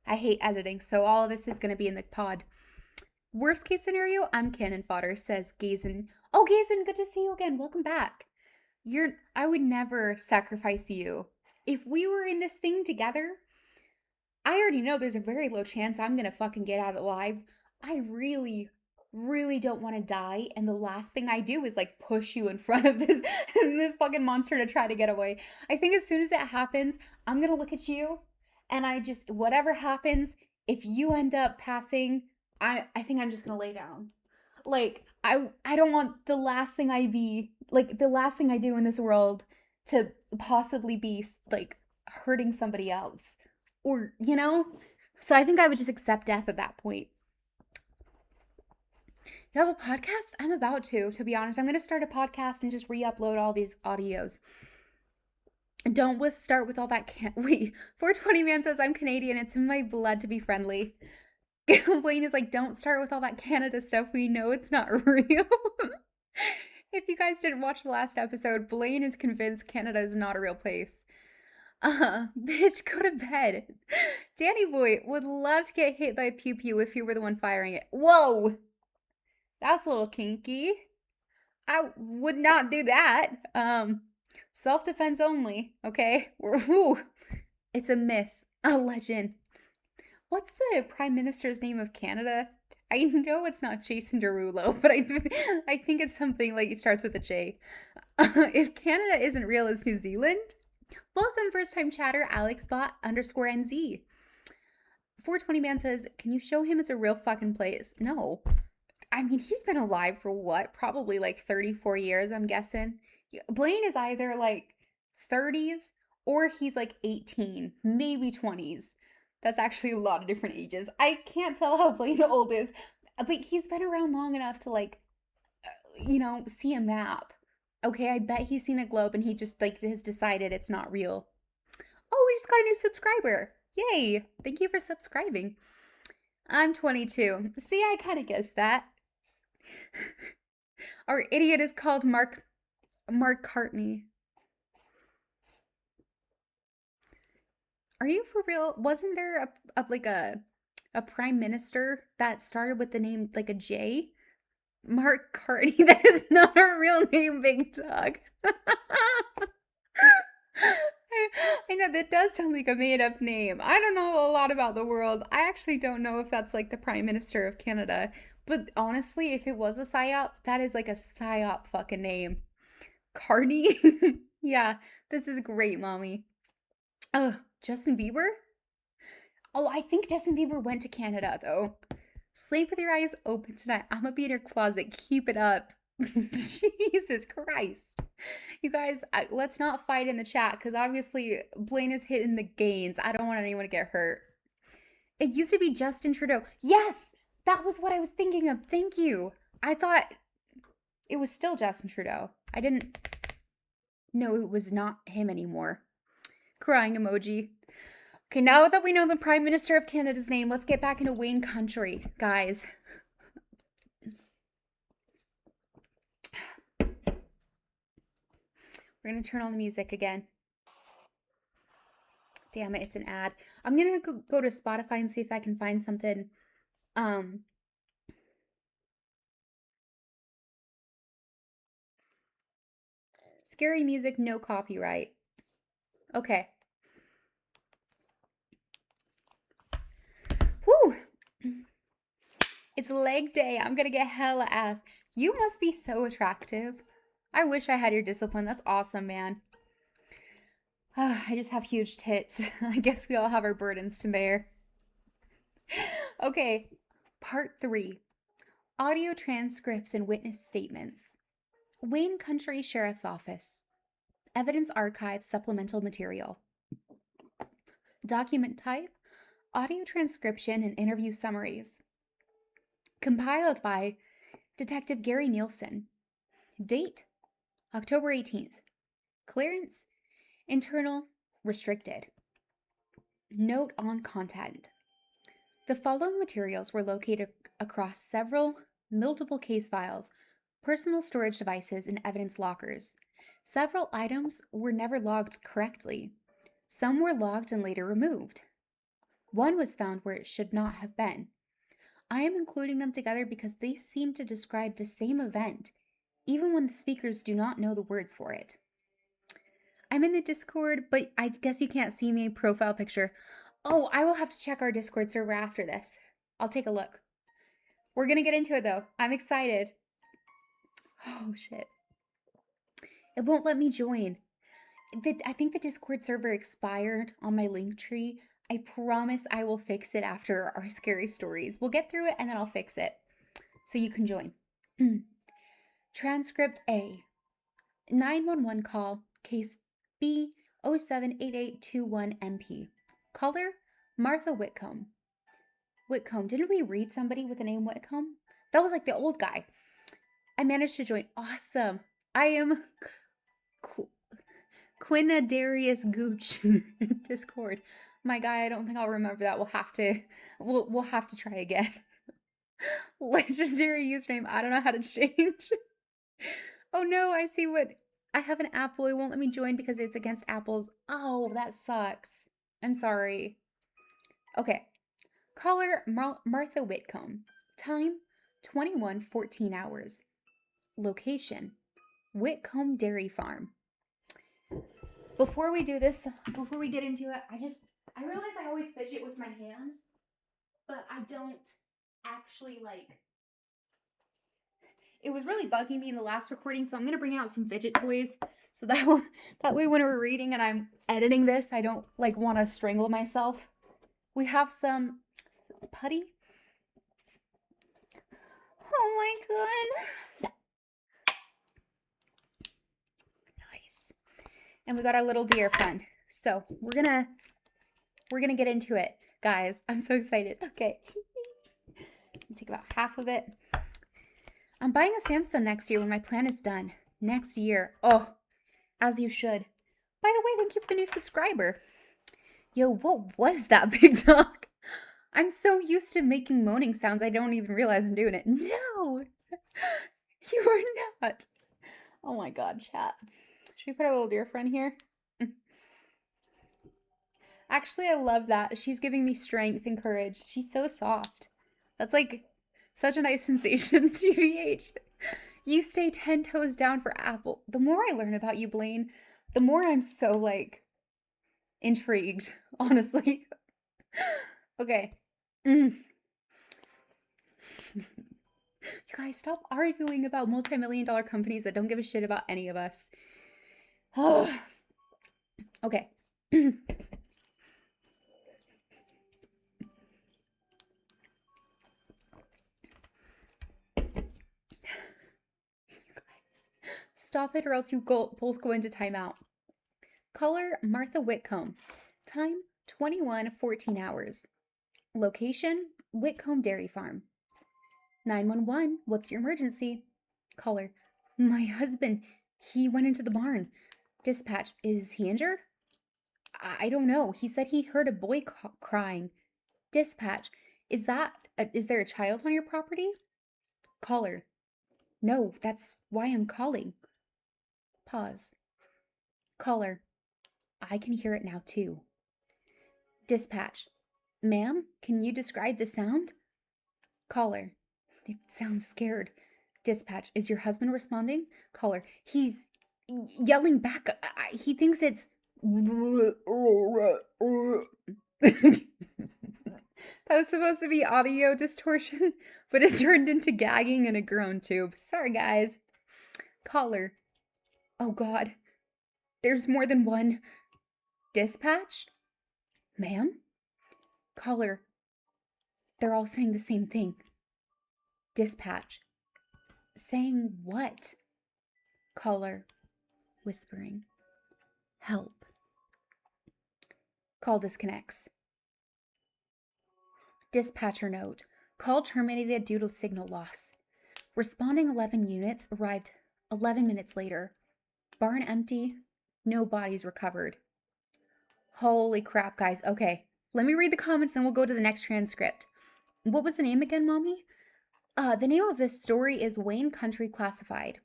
I hate editing, so all of this is going to be in the pod. Worst case scenario, I'm cannon fodder, says Gazen. Oh, Gazen, good to see you again. Welcome back. I would never sacrifice you. If we were in this thing together, I already know there's a very low chance I'm gonna fucking get out alive. I really, really don't want to die, and the last thing I do is like push you in front of this fucking monster to try to get away. I think as soon as it happens, I'm gonna look at you, and whatever happens, if you end up passing, I think I'm just gonna lay down. Like, I don't want the last thing I do in this world to possibly be like hurting somebody else. Or, you know? So I think I would just accept death at that point. You have a podcast? I'm about to be honest. I'm going to start a podcast and just re-upload all these audios. Don't start with all that wait, 420 man says I'm Canadian. It's in my blood to be friendly. Blaine is like, don't start with all that Canada stuff. We know it's not real. If you guys didn't watch the last episode, Blaine is convinced Canada is not a real place. Bitch, go to bed. Danny Boy would love to get hit by a pew pew if you were the one firing it. Whoa! That's a little kinky. I would not do that. Self-defense only, okay? Woo. It's a myth, a legend. What's the Prime Minister's name of Canada? I know it's not Jason Derulo, but I think it's something like it starts with a J. If Canada isn't real, it's New Zealand? Welcome, first-time chatter, AlexBot_NZ. 420 man says, can you show him it's a real fucking place? No. I mean, he's been alive for what? Probably like 34 years, I'm guessing. Blaine is either like 30s or he's like 18, maybe 20s. That's actually a lot of different ages. I can't tell how Blaine old is, but he's been around long enough to like, see a map. Okay, I bet he's seen a globe and he just like has decided it's not real. Oh, we just got a new subscriber. Yay. Thank you for subscribing. I'm 22. See, I kind of guessed that. Our idiot is called Mark Cartney. Are you for real? Wasn't there a prime minister that started with the name like a J? Mark Cartney. That is not a real name, Big Dog. I know that does sound like a made-up name. I don't know a lot about the world. I actually don't know if that's like the Prime Minister of Canada. But honestly, if it was a psyop, that is like a psyop fucking name. Carney? Yeah, this is great, mommy. Oh, Justin Bieber? Oh, I think Justin Bieber went to Canada, though. Sleep with your eyes open tonight. I'm gonna be in your closet. Keep it up. Jesus Christ. You guys, let's not fight in the chat, because obviously Blaine is hitting the gains. I don't want anyone to get hurt. It used to be Justin Trudeau. Yes! That was what I was thinking of. Thank you. I thought it was still Justin Trudeau. I didn't know it was not him anymore. Crying emoji. Okay, now that we know the Prime Minister of Canada's name, let's get back into Wayne Country, guys. We're going to turn on the music again. Damn it, it's an ad. I'm going to go to Spotify and see if I can find something. Scary music, no copyright. Okay. Whew. It's leg day. I'm going to get hella ass. You must be so attractive. I wish I had your discipline. That's awesome, man. I just have huge tits. I guess we all have our burdens to bear. Okay, part 3. Audio transcripts and witness statements. Wayne Country Sheriff's Office. Evidence Archive supplemental material. Document type, audio transcription and interview summaries. Compiled by Detective Gary Nielsen. Date, October 18th. Clearance, internal, restricted. Note on content. The following materials were located across several multiple case files, personal storage devices, and evidence lockers. Several items were never logged correctly. Some were logged and later removed. One was found where it should not have been. I am including them together because they seem to describe the same event, even when the speakers do not know the words for it. I'm in the Discord, but I guess you can't see my profile picture. Oh, I will have to check our Discord server after this. I'll take a look. We're gonna get into it though. I'm excited. Oh, shit. It won't let me join. I think the Discord server expired on my Linktree. I promise I will fix it after our scary stories. We'll get through it and then I'll fix it so you can join. Transcript A. 911 call, case 078821MP. Caller, Martha Whitcomb. Whitcomb, didn't we read somebody with the name Whitcomb? That was like the old guy. I managed to join. Awesome. I am Quinadarius Gooch in Discord. My guy, I don't think I'll remember that. We'll have to try again. Legendary username. I don't know how to change. Oh no, I see what I have an Apple. It won't let me join because it's against Apples. Oh, that sucks. I'm sorry. Okay. Caller Martha Whitcomb. Time 21:14 hours. Location Whitcomb Dairy Farm. Before we do this, before we get into it, I realize I always fidget with my hands, but I don't actually like. It was really bugging me in the last recording, so I'm gonna bring out some fidget toys so that way when we're reading and I'm editing this, I don't like want to strangle myself. We have some putty. Oh my god. Nice. And we got our little deer friend. So we're gonna get into it, guys. I'm so excited. Okay. Take about half of it. I'm buying a Samsung next year when my plan is done. Next year. Oh, as you should. By the way, thank you for the new subscriber. Yo, what was that, big dog? I'm so used to making moaning sounds, I don't even realize I'm doing it. No! You are not. Oh my god, chat. Should we put our little deer friend here? Actually, I love that. She's giving me strength and courage. She's so soft. That's like such a nice sensation, TVH. You stay 10 toes down for Apple. The more I learn about you, Blaine, the more I'm so, like, intrigued, honestly. Okay. You guys, stop arguing about multi-million-dollar companies that don't give a shit about any of us. Okay. Stop it or else you both go into timeout. Caller Martha Whitcomb. Time 21:14 hours. Location Whitcomb Dairy Farm. 911, what's your emergency? Caller, my husband, he went into the barn. Dispatch, is he injured? I don't know. He said he heard a boy crying. Dispatch, is there a child on your property? Caller, no, that's why I'm calling. Pause. Caller, I can hear it now too. Dispatch, ma'am, can you describe the sound? Caller, it sounds scared. Dispatch, is your husband responding? Caller, he's yelling back. He thinks it's... That was supposed to be audio distortion, but it turned into gagging and a groan tube. Sorry, guys. Caller, oh god, there's more than one. Dispatch? Ma'am? Caller, they're all saying the same thing. Dispatch, saying what? Caller, whispering, help. Call disconnects. Dispatcher note, call terminated due to signal loss. Responding 11 units arrived 11 minutes later. Barn empty, no bodies recovered. Holy crap, guys. Okay, let me read the comments and we'll go to the next transcript. What was the name again, Mommy? The name of this story is Wayne Country Classified.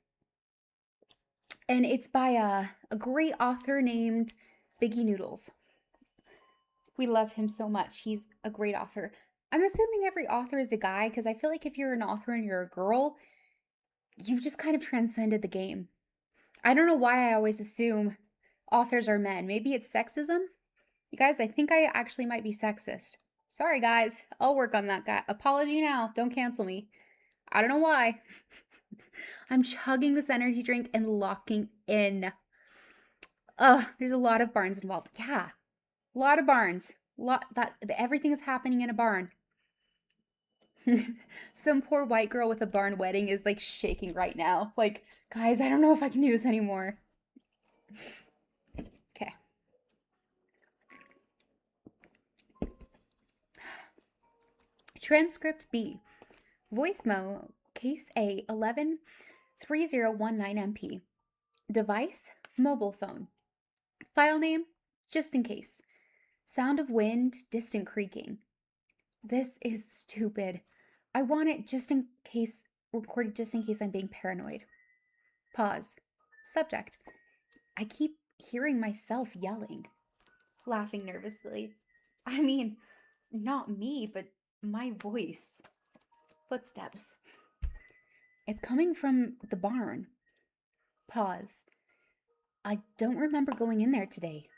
And it's by a great author named Biggie Noodles. We love him so much. He's a great author. I'm assuming every author is a guy because I feel like if you're an author and you're a girl, you've just kind of transcended the game. I don't know why I always assume authors are men. Maybe it's sexism? You guys, I think I actually might be sexist. Sorry, guys. I'll work on that, guy. Apology now. Don't cancel me. I don't know why. I'm chugging this energy drink and locking in. There's a lot of barns involved. Yeah, a lot of barns. Everything is happening in a barn. Some poor white girl with a barn wedding is like shaking right now. Like, guys, I don't know if I can do this anymore. Okay. Transcript B. Voice memo, case A 113019MP. Device, mobile phone. File name, just in case. Sound of wind, distant creaking. This is stupid. I want it just in case, recorded just in case I'm being paranoid. Pause. Subject. I keep hearing myself yelling. Laughing nervously. I mean, not me, but my voice. Footsteps. It's coming from the barn. Pause. I don't remember going in there today.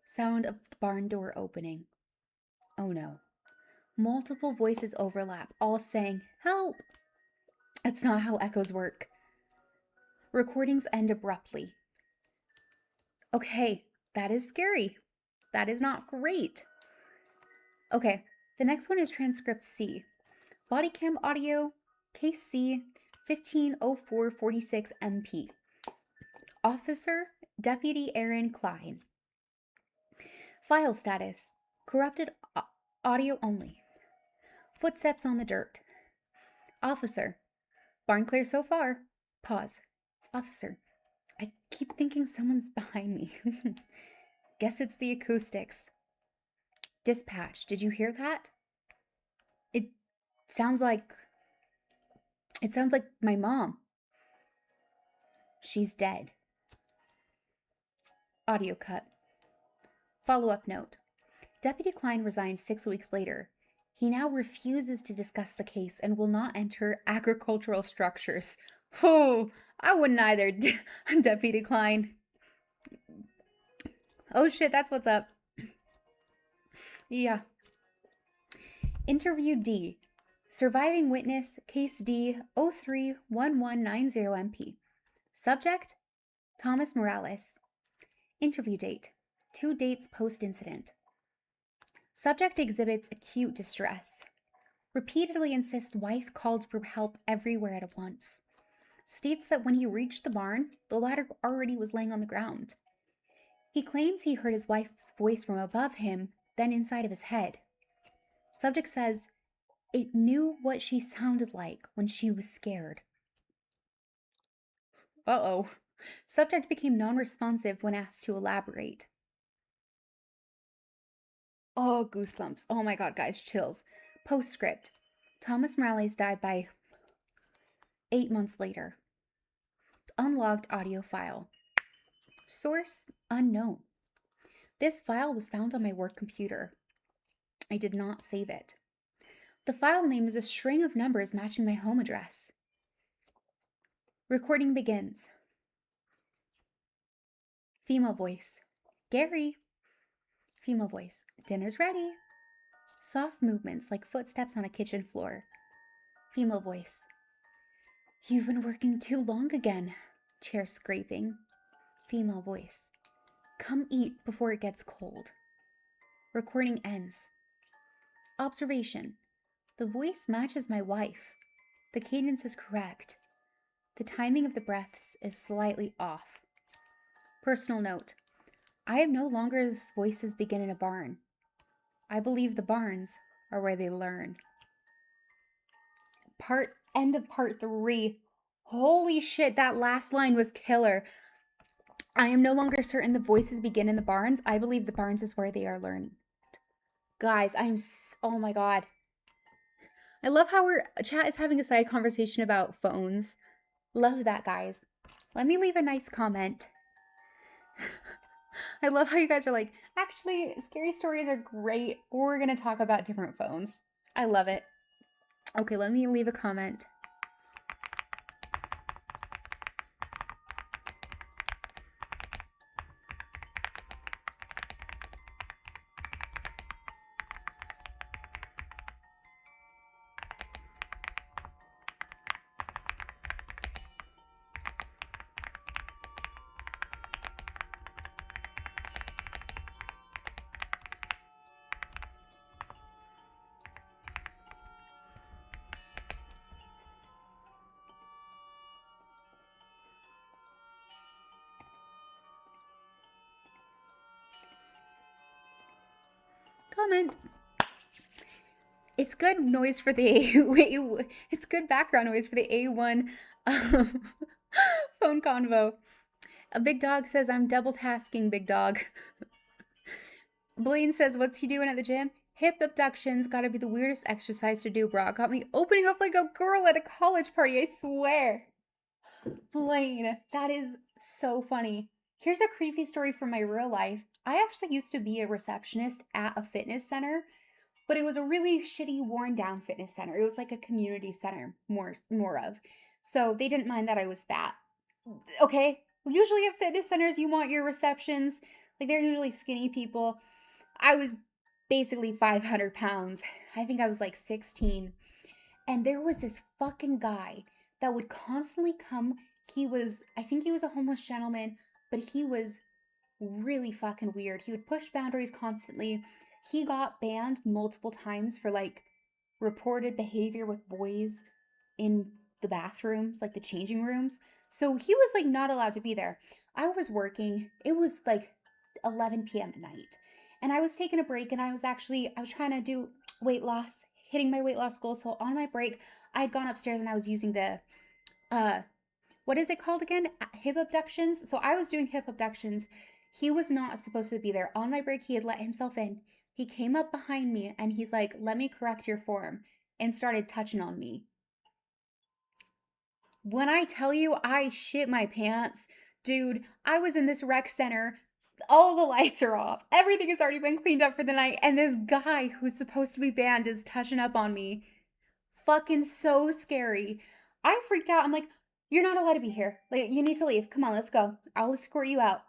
Sound of the barn door opening. Oh no. Multiple voices overlap, all saying, "Help!" That's not how echoes work. Recordings end abruptly. Okay, that is scary. That is not great. Okay, the next one is transcript C. Body cam audio, case C, 150446MP. Officer, Deputy Aaron Klein. File status, corrupted audio only. Footsteps on the dirt. Officer, barn clear so far. Pause. Officer, I keep thinking someone's behind me. Guess it's the acoustics. Dispatch, did you hear that? It sounds like my mom. She's dead. Audio cut. Follow-up note. Deputy Klein resigned 6 weeks later. He now refuses to discuss the case and will not enter agricultural structures. Oh, I wouldn't either, Deputy Klein. Oh shit, that's what's up. Yeah. Interview D. Surviving witness, case D 031190MP. Subject, Thomas Morales. Interview date, 2 dates post-incident. Subject exhibits acute distress. Repeatedly insists wife called for help everywhere at once. States that when he reached the barn, the latter already was laying on the ground. He claims he heard his wife's voice from above him, then inside of his head. Subject says it knew what she sounded like when she was scared. Uh-oh. Subject became non-responsive when asked to elaborate. Oh, goosebumps. Oh my god, guys, chills. Postscript. Thomas Morales died by 8 months later. Unlogged audio file. Source unknown. This file was found on my work computer. I did not save it. The file name is a string of numbers matching my home address. Recording begins. Female voice. Gary. Female voice. Dinner's ready. Soft movements like footsteps on a kitchen floor. Female voice. You've been working too long again. Chair scraping. Female voice. Come eat before it gets cold. Recording ends. Observation. The voice matches my wife. The cadence is correct. The timing of the breaths is slightly off. Personal note. I am no longer this voices begin in a barn. I believe the barns are where they learn. End of part 3. Holy shit, that last line was killer. I am no longer certain the voices begin in the barns. I believe the barns is where they are learned. Guys, oh my god. I love how chat is having a side conversation about phones. Love that, guys. Let me leave a nice comment. I love how you guys are like, actually, scary stories are great. We're going to talk about different phones. I love it. Okay, let me leave a comment. Comment. It's good noise for the A. It's good background noise for the A1 um, phone convo. A big dog says, I'm double tasking, big dog. Blaine says, what's he doing at the gym? Hip abductions gotta be the weirdest exercise to do, bro. Got me opening up like a girl at a college party, I swear. Blaine, that is so funny. Here's a creepy story from my real life. I actually used to be a receptionist at a fitness center, but it was a really shitty, worn down fitness center. It was like a community center, more of. So they didn't mind that I was fat. Okay? Usually at fitness centers, you want your receptions, like they're usually skinny people. I was basically 500 pounds. I think I was like 16. And there was this fucking guy that would constantly come. I think he was a homeless gentleman, but he was really fucking weird. He would push boundaries constantly. He got banned multiple times for like reported behavior with boys in the bathrooms, like the changing rooms. So he was like not allowed to be there. I was working. It was like 11 p.m. at night. And I was taking a break and I was trying to do weight loss, hitting my weight loss goal. So on my break, I had gone upstairs and I was using the uh what is it called again? Hip abductions. So I was doing hip abductions. He was not supposed to be there. On my break, he had let himself in. He came up behind me and he's like, let me correct your form, and started touching on me. When I tell you I shit my pants, dude, I was in this rec center. All the lights are off. Everything has already been cleaned up for the night. And this guy who's supposed to be banned is touching up on me. Fucking so scary. I freaked out. I'm like, you're not allowed to be here. Like, you need to leave. Come on, let's go. I'll escort you out.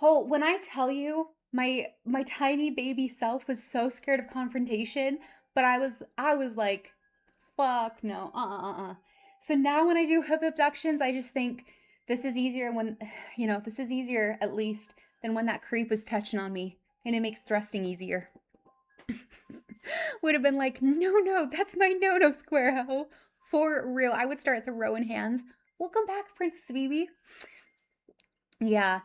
Oh, when I tell you, my tiny baby self was so scared of confrontation, but I was like, fuck no, So now when I do hip abductions, I just think this is easier when, this is easier at least than when that creep was touching on me, and it makes thrusting easier. Would have been like, no, that's my no square hoe. For real, I would start throwing hands. Welcome back, Princess Bibi. Yeah.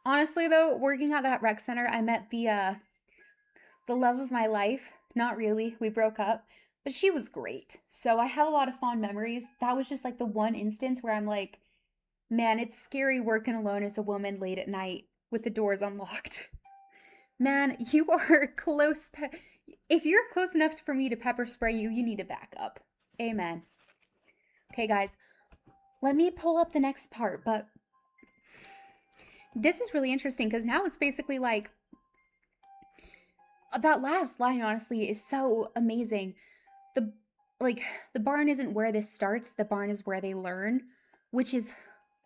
Honestly though, working at that rec center, I met the love of my life. Not really. We broke up, but she was great. So I have a lot of fond memories. That was just like the one instance where I'm like, man, it's scary working alone as a woman late at night with the doors unlocked. Man, you are close. If you're close enough for me to pepper spray you, you need to back up. Amen. Okay, guys, let me pull up the next part, but this is really interesting because now it's basically like that last line, honestly, is so amazing. The like the barn isn't where this starts, the barn is where they learn, which is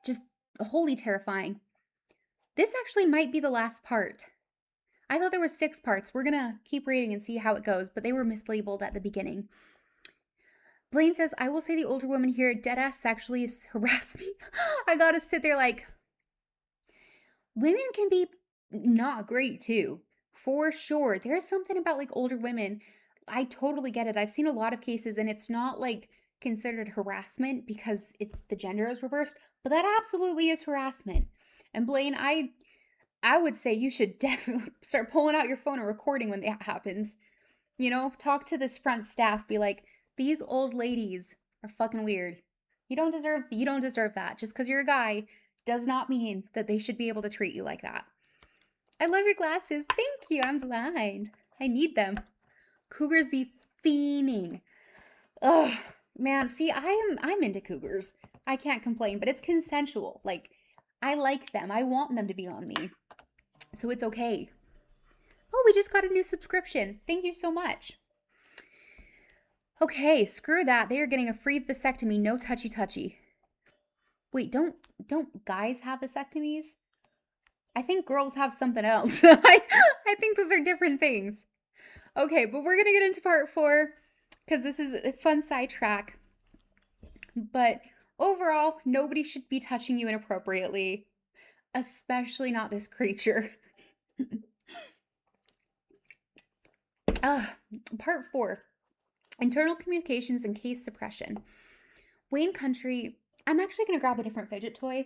just wholly terrifying. This actually might be the last part. I thought there were 6 parts. We're gonna keep reading and see how it goes, but they were mislabeled at the beginning. Blaine says, I will say the older woman here deadass sexually harassed me. I gotta sit there like, women can be not great too. For sure. There's something about like older women. I totally get it. I've seen a lot of cases and it's not like considered harassment because the gender is reversed, but that absolutely is harassment. And Blaine, I would say you should definitely start pulling out your phone and recording when that happens. Talk to this front staff, be like, these old ladies are fucking weird. You don't deserve that. Just because you're a guy does not mean that they should be able to treat you like that. I love your glasses. Thank you. I'm blind. I need them. Cougars be fiending. Ugh, man. See, I'm into cougars. I can't complain, but it's consensual. Like, I like them. I want them to be on me. So it's okay. Oh, we just got a new subscription. Thank you so much. Okay, screw that. They are getting a free vasectomy, no touchy. Wait, don't guys have vasectomies? I think girls have something else. I think those are different things. Okay, but we're gonna get into part 4 because this is a fun sidetrack. But overall, nobody should be touching you inappropriately, especially not this creature. Part 4. Internal communications and case suppression. Wayne Country, I'm actually going to grab a different fidget toy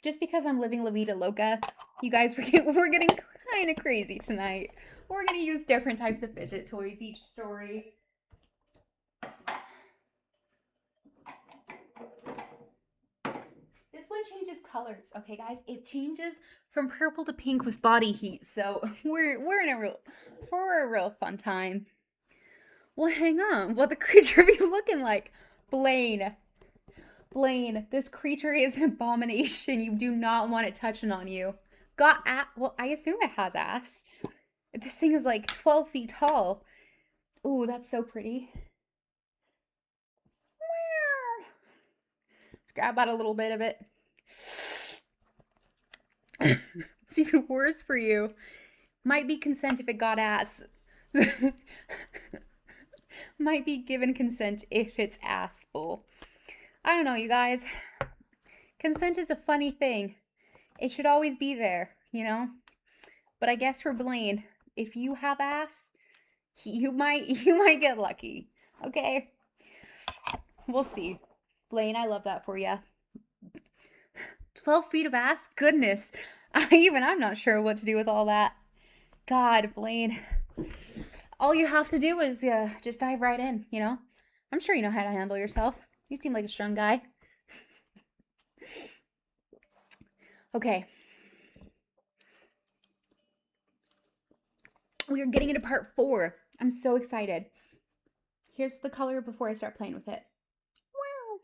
just because I'm living La Vida Loca. You guys, we're getting kind of crazy tonight. We're going to use different types of fidget toys each story. one changes colors. Okay, guys, it changes from purple to pink with body heat. So we're in a real fun time. Well, hang on. What the creature be looking like? Blaine. Blaine, this creature is an abomination. You do not want it touching on you. Well, I assume it has ass. This thing is like 12 feet tall. Ooh, that's so pretty. Let's grab out a little bit of it. It's even worse for you. Might be consent if it got ass. Might be given consent if it's ass full. I don't know, you guys. Consent is a funny thing. It should always be there, you know? But I guess for Blaine, if you have ass, you might get lucky. Okay? We'll see. Blaine, I love that for you. 12 feet of ass? Goodness. I'm not sure what to do with all that. God, Blaine. All you have to do is just dive right in, you know? I'm sure you know how to handle yourself. You seem like a strong guy. Okay. We are getting into part 4. I'm so excited. Here's the color before I start playing with it. Wow.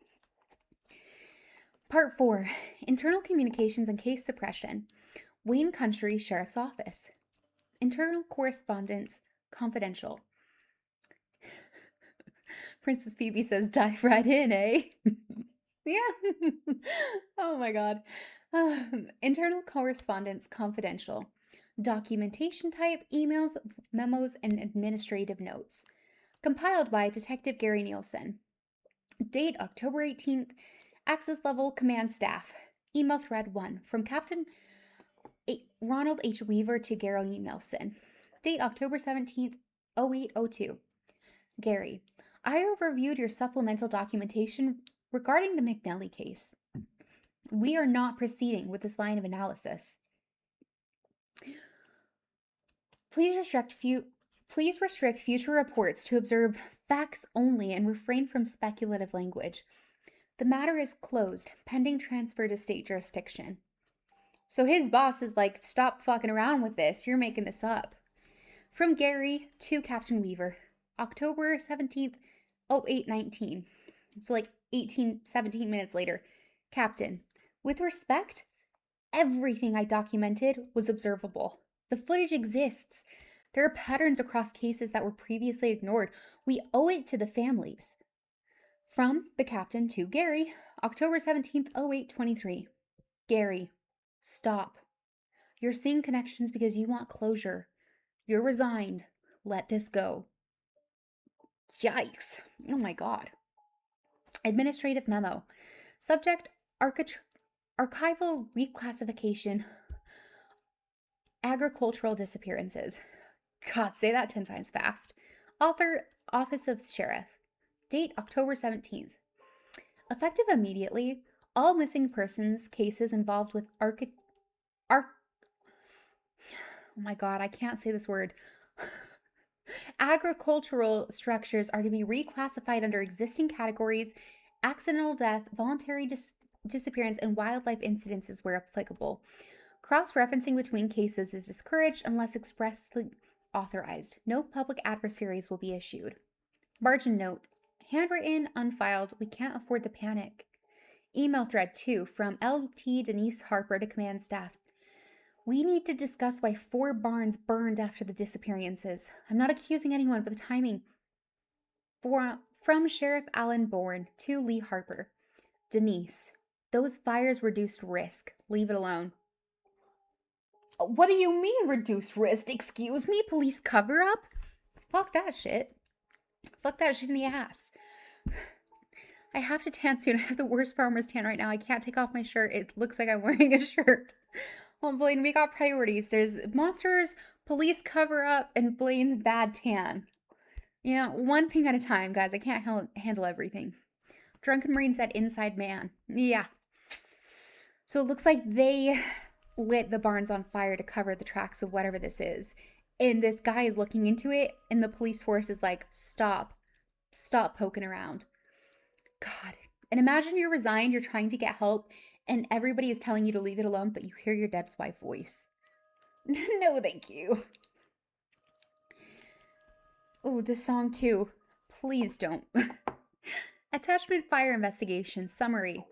Part 4. Internal Communications and Case Suppression. Wayne County Sheriff's Office. Internal Correspondence Confidential. Princess Phoebe says, dive right in, eh? Yeah. Oh my god. Internal Correspondence Confidential. Documentation type, emails, memos, and administrative notes. Compiled by Detective Gary Nielsen. Date October 18th. Access level command staff. Email thread 1 from Captain Ronald H. Weaver to Gary Nielsen. Date October 17th, 0802. Gary, I have reviewed your supplemental documentation regarding the McNally case. We are not proceeding with this line of analysis. Please restrict future reports to observe facts only and refrain from speculative language. The matter is closed, pending transfer to state jurisdiction. So his boss is like, stop fucking around with this. You're making this up. From Gary to Captain Weaver, October 17th, 0819. So like 17 minutes later. Captain, with respect, everything I documented was observable. The footage exists. There are patterns across cases that were previously ignored. We owe it to the families. From the captain to Gary, October 17th, 0823. Gary, stop. You're seeing connections because you want closure. You're resigned. Let this go. Yikes. Oh my god. Administrative memo. Subject, archival reclassification, agricultural disappearances. God, say that 10 times fast. Author, Office of Sheriff. Date, October 17th. Effective immediately, all missing persons cases involved with oh my god, I can't say this word. Agricultural structures are to be reclassified under existing categories: accidental death, voluntary disappearance, and wildlife incidences where applicable. Cross-referencing between cases is discouraged unless expressly authorized. No public adversaries will be issued. Margin note: handwritten, unfiled. We can't afford the panic. Email thread 2 from LT Denise Harper to command staff. We need to discuss why 4 barns burned after the disappearances. I'm not accusing anyone, but the timing. From Sheriff Alan Bourne to Lee Harper. Denise, those fires reduced risk. Leave it alone. What do you mean reduced risk? Excuse me? Police cover up? Fuck that shit. Fuck that shit in the ass. I have to tan soon. I have the worst farmer's tan right now. I can't take off my shirt. It looks like I'm wearing a shirt. Well, Blaine, we got priorities. There's monsters, police cover up, and Blaine's bad tan. You know, one thing at a time, guys. I can't handle everything. Drunken Marine said inside man. Yeah. So it looks like they lit the barns on fire to cover the tracks of whatever this is. And this guy is looking into it, and the police force is like, stop. Stop poking around. God. And imagine you're resigned, you're trying to get help, and everybody is telling you to leave it alone, but you hear your dead wife's voice. No, thank you. Oh, this song too. Please don't. Attachment fire investigation summary.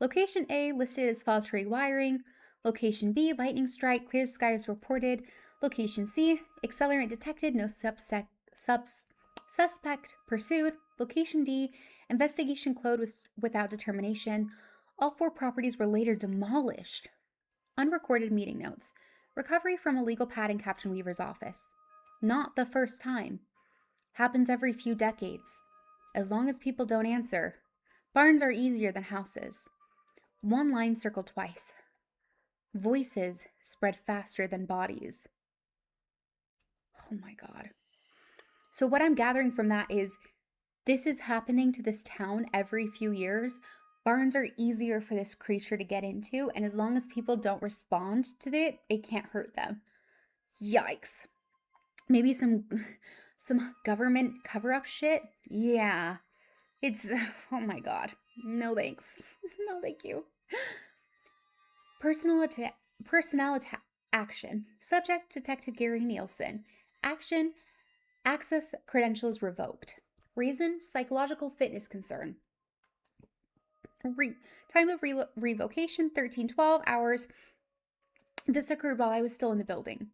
Location A listed as fault tree wiring. Location B, lightning strike, clear skies reported. Location C, accelerant detected, no suspect pursued. Location D, investigation closed without determination. All 4 properties were later demolished. Unrecorded meeting notes. Recovery from a legal pad in Captain Weaver's office. Not the first time. Happens every few decades. As long as people don't answer. Barns are easier than houses. 1 line circled twice. Voices spread faster than bodies. Oh my God. So what I'm gathering from that is this is happening to this town every few years. Barns are easier for this creature to get into, and as long as people don't respond to it, it can't hurt them. Yikes. Maybe some government cover-up shit? Yeah. It's, oh my God. No thanks. No thank you. Personnel action. Subject, Detective Gary Nielsen. Action, access credentials revoked. Reason, psychological fitness concern. Time of revocation, 13:12 hours. This occurred while I was still in the building.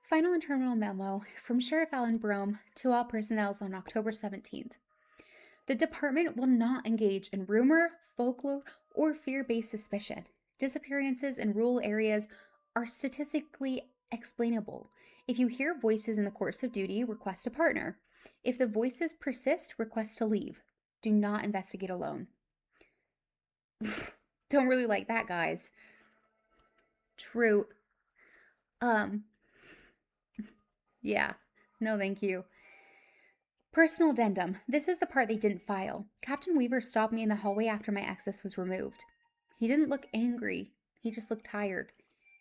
Final and terminal memo from Sheriff Alan Brome to all personnel on October 17th. The department will not engage in rumor, folklore, or fear-based suspicion. Disappearances in rural areas are statistically explainable. If you hear voices in the course of duty, request a partner. If the voices persist, request to leave. Do not investigate alone. Don't really like that, guys. True. Yeah. No, thank you. Personal addendum. This is the part they didn't file. Captain Weaver stopped me in the hallway after my access was removed. He didn't look angry. He just looked tired.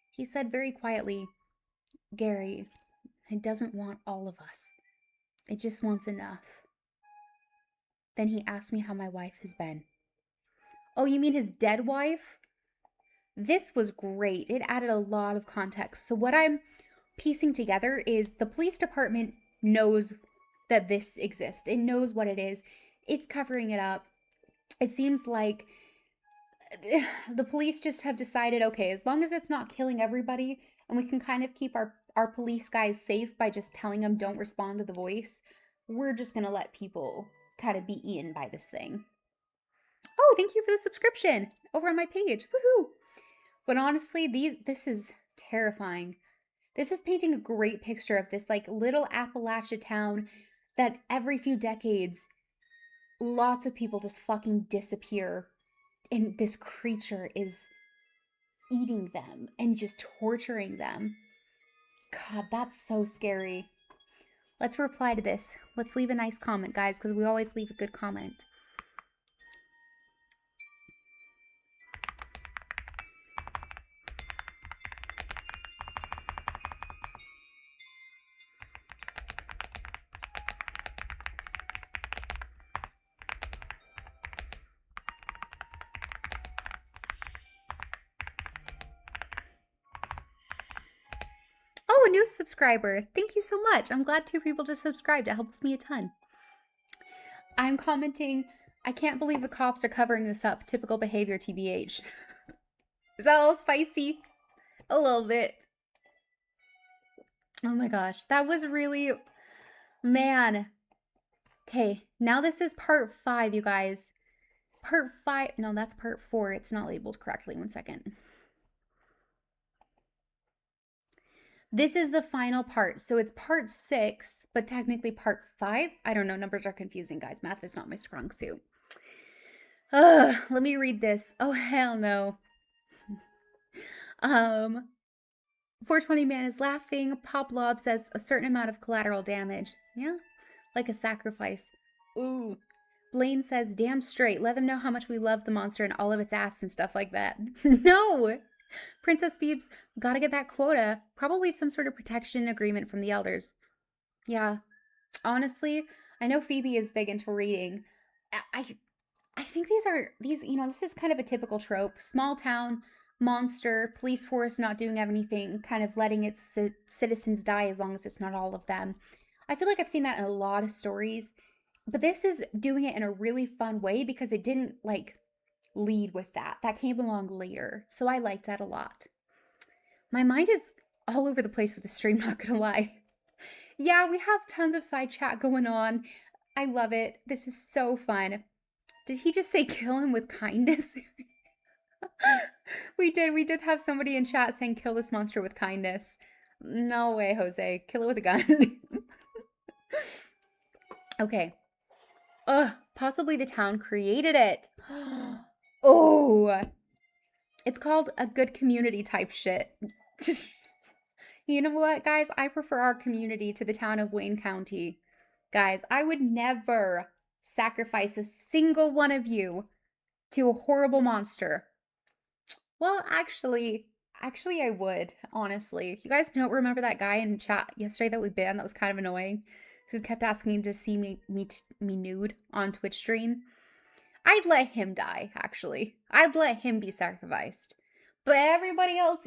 He said very quietly, Gary, it doesn't want all of us. It just wants enough. Then he asked me how my wife has been. Oh, you mean his dead wife? This was great. It added a lot of context. So what I'm piecing together is the police department knows that this exists. It knows what it is. It's covering it up. It seems like the police just have decided, okay, as long as it's not killing everybody and we can kind of keep our police guys safe by just telling them don't respond to the voice, we're just going to let people kind of be eaten by this thing. Oh, thank you for the subscription over on my page. Woohoo! But honestly, this is terrifying. This is painting a great picture of this like little Appalachia town that every few decades, lots of people just fucking disappear. And this creature is eating them and just torturing them. God, that's so scary. Let's reply to this. Let's leave a nice comment, guys, because we always leave a good comment. Oh, a new subscriber. Thank you so much. I'm glad 2 people just subscribed. It helps me a ton. I'm commenting, I can't believe the cops are covering this up. Typical behavior, TBH. Is that a little spicy? A little bit. Oh my gosh. That was really... Man. Okay, now this is part 5, you guys. Part 5... No, that's part 4. It's not labeled correctly. 1 second. This is the final part. So it's part 6, but technically part 5. I don't know. Numbers are confusing, guys. Math is not my strong suit. Let me read this. Oh, hell no. 420 man is laughing. Pop Lob says a certain amount of collateral damage. Yeah, like a sacrifice. Ooh. Blaine says, damn straight. Let them know how much we love the monster and all of its ass and stuff like that. No! Princess Phoebes, gotta get that quota. Probably some sort of protection agreement from the elders. Yeah. Honestly, I know Phoebe is big into reading. I think this is kind of a typical trope. Small town, monster, police force not doing anything, kind of letting its citizens die as long as it's not all of them. I feel like I've seen that in a lot of stories, but this is doing it in a really fun way because it didn't like lead with that. That came along later. So I liked that a lot. My mind is all over the place with the stream, not gonna lie. Yeah, we have tons of side chat going on. I love it. This is so fun. Did he just say kill him with kindness? We did have somebody in chat saying kill this monster with kindness. No way, Jose. Kill it with a gun. Okay. Ugh, possibly the town created it. Oh. It's called a good community type shit. You know what, guys? I prefer our community to the town of Wayne County. Guys, I would never sacrifice a single one of you to a horrible monster. Well, actually I would, honestly. You guys don't remember that guy in chat yesterday that we banned that was kind of annoying, who kept asking to see me nude on Twitch stream? I'd let him die, actually. I'd let him be sacrificed. But everybody else,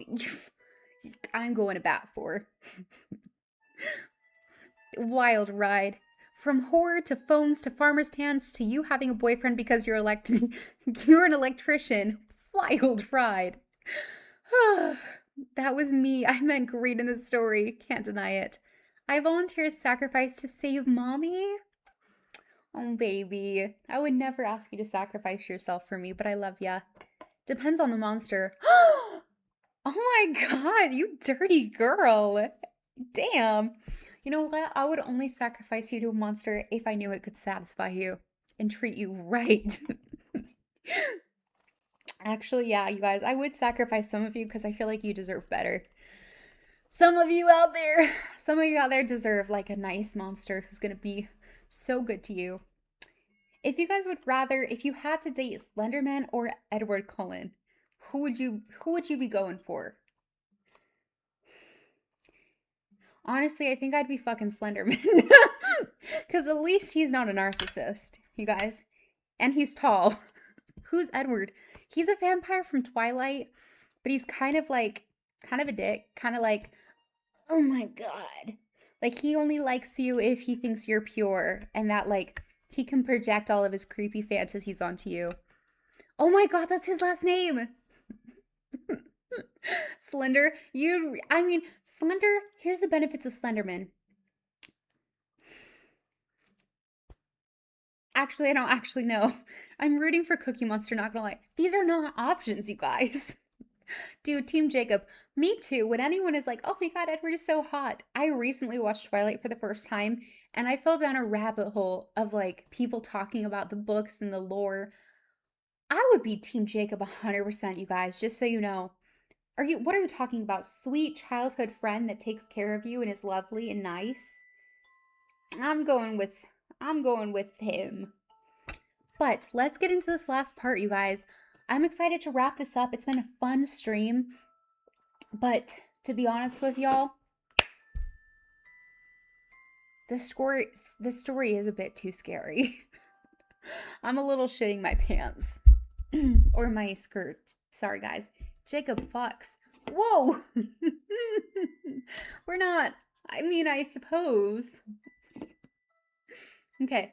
I'm going to bat for. Wild ride. From horror to phones to farmer stands to you having a boyfriend because you're you're an electrician. Wild ride. That was me. I meant great in the story. Can't deny it. I volunteer sacrifice to save mommy. Oh, baby. I would never ask you to sacrifice yourself for me, but I love ya. Depends on the monster. Oh my god, you dirty girl. Damn. You know what? I would only sacrifice you to a monster if I knew it could satisfy you and treat you right. Actually, yeah, you guys, I would sacrifice some of you because I feel like you deserve better. Some of you out there deserve like a nice monster who's gonna be so good to you. If you guys would rather, if you had to date Slenderman or Edward Cullen, who would you be going for? Honestly, I think I'd be fucking Slenderman. Because at least he's not a narcissist, you guys. And he's tall. Who's Edward? He's a vampire from Twilight, but he's kind of a dick. Kind of like, oh my god. Like, he only likes you if he thinks you're pure. And that, like, he can project all of his creepy fantasies onto you. Oh my god, that's his last name! Slender, Slender, here's the benefits of Slenderman. Actually, I don't actually know. I'm rooting for Cookie Monster, not gonna lie. These are not options, you guys. Dude, Team Jacob, me too. When anyone is like, oh my god, Edward is so hot. I recently watched Twilight for the first time, and I fell down a rabbit hole of like people talking about the books and the lore. I would be Team Jacob 100%, you guys, just so you know. What are you talking about? Sweet childhood friend that takes care of you and is lovely and nice? I'm going with him. But let's get into this last part, you guys. I'm excited to wrap this up. It's been a fun stream. But to be honest with y'all, this story is a bit too scary. I'm a little shitting my pants. Or my skirt. Sorry, guys. Jacob fucks. Whoa! We're not. I mean, I suppose. Okay.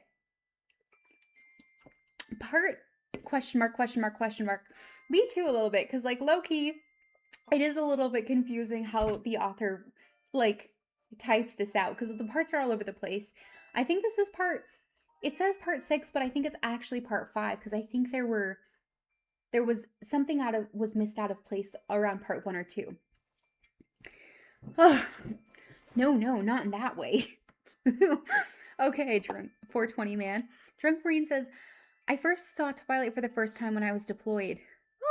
Part question mark. Me too a little bit, because like low-key, it is a little bit confusing how the author like typed this out, because the parts are all over the place. I think this is it says part 6, but I think it's actually part 5, because I think there was something was missed out of place around part 1 or 2. Oh, no, not in that way. Okay, Drunk 420 man. Drunk Marine says, I first saw Twilight for the first time when I was deployed.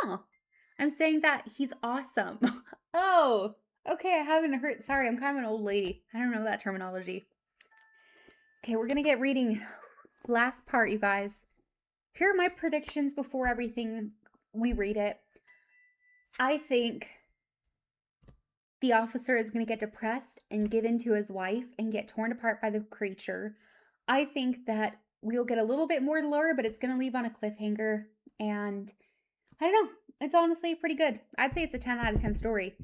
Oh, I'm saying that he's awesome. Oh, okay, I haven't heard. Sorry, I'm kind of an old lady. I don't know that terminology. Okay, we're gonna get reading. Last part, you guys. Here are my predictions before everything we read it. I think the officer is going to get depressed and give in to his wife and get torn apart by the creature. I think that we'll get a little bit more lore, but it's going to leave on a cliffhanger. And I don't know. It's honestly pretty good. I'd say it's a 10 out of 10 story.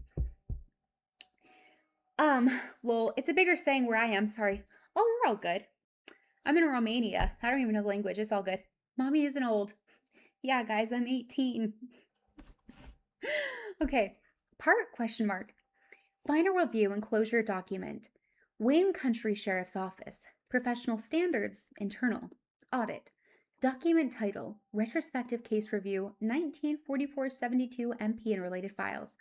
Lol, it's a bigger saying where I am, sorry. Oh, we're all good. I'm in Romania. I don't even know the language. It's all good. Mommy isn't old. Yeah, guys, I'm 18. Okay, part question mark. Final review and closure document. Wayne County Sheriff's Office. Professional standards. Internal. Audit. Document title. Retrospective case review 1944-72 MP and related files.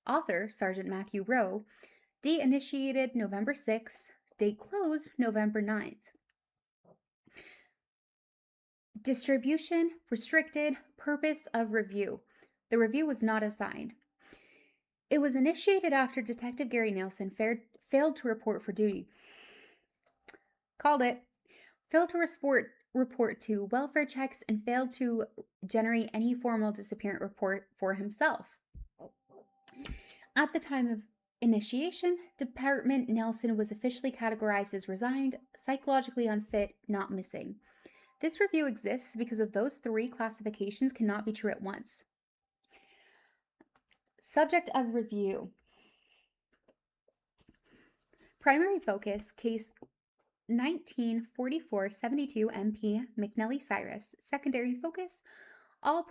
Author Sergeant Matthew Rowe. Date initiated November 6th. Date closed November 9th. Distribution restricted. Purpose of review. The review was not assigned. It was initiated after Detective Gary Nielsen failed to report for duty. Called it. Failed to report to welfare checks and failed to generate any formal disappearance report for himself. At the time of initiation, Department Nielsen was officially categorized as resigned, psychologically unfit, not missing. This review exists because of those three classifications cannot be true at once. Subject of review. Primary focus, case 1944-72 MP McNelly Cyrus. Secondary focus, all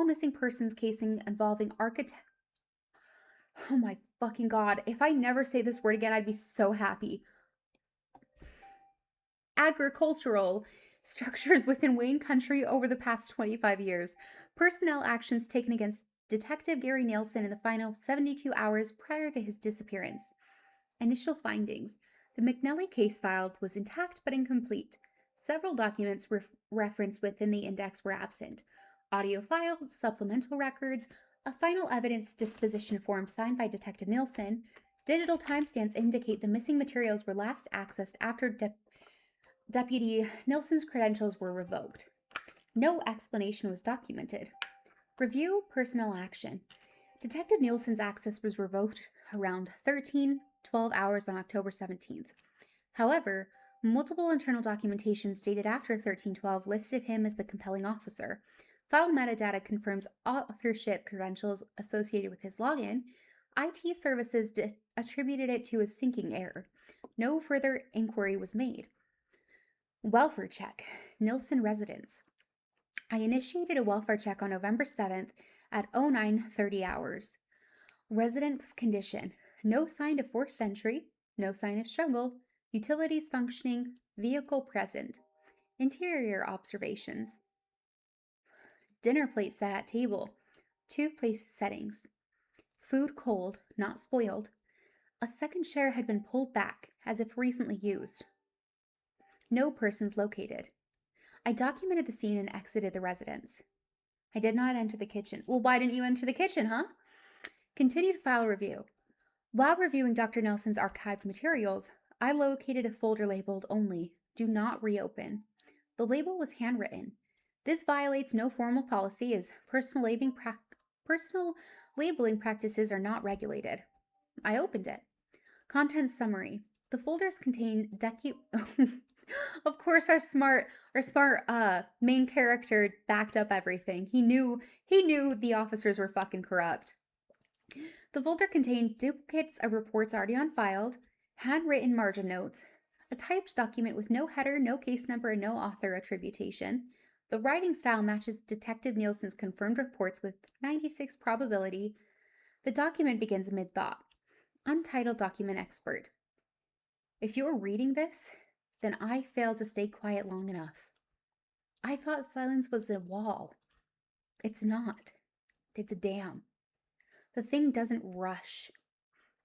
missing persons casing involving architect. Oh my fucking god. If I never say this word again, I'd be so happy. Agricultural structures within Wayne County over the past 25 years. Personnel actions taken against Detective Gary Nielsen in the final 72 hours prior to his disappearance. Initial findings. The McNelly case file was intact but incomplete. Several documents referenced within the index were absent. Audio files, supplemental records, a final evidence disposition form signed by Detective Nielsen. Digital timestamps indicate the missing materials were last accessed after Deputy Nielsen's credentials were revoked. No explanation was documented. Review personnel action. Detective Nielsen's access was revoked around 12 hours on October 17th. However, multiple internal documentation stated after 1312 listed him as the compelling officer. File metadata confirms authorship credentials associated with his login. IT services attributed it to a syncing error. No further inquiry was made. Welfare check. Nielsen residence. I initiated a welfare check on November 7th at 09:30 hours. Residence condition. No sign of forced entry. No sign of struggle. Utilities functioning. Vehicle present. Interior observations. Dinner plate set at table. 2 place settings. Food cold, not spoiled. A second chair had been pulled back, as if recently used. No persons located. I documented the scene and exited the residence. I did not enter the kitchen. Well, why didn't you enter the kitchen, huh? Continued file review. While reviewing Dr. Nelson's archived materials, I located a folder labeled only, "Do not reopen." The label was handwritten. This violates no formal policy as personal labeling practices are not regulated. I opened it. Contents summary. The folders contain Of course, our smart main character backed up everything. He knew the officers were fucking corrupt. The folder contained duplicates of reports already unfiled, handwritten margin notes, a typed document with no header, no case number, and no author attribution. The writing style matches Detective Nielsen's confirmed reports with 96 probability. The document begins mid-thought. Untitled document expert. If you're reading this, then I failed to stay quiet long enough. I thought silence was a wall. It's not. It's a dam. The thing doesn't rush.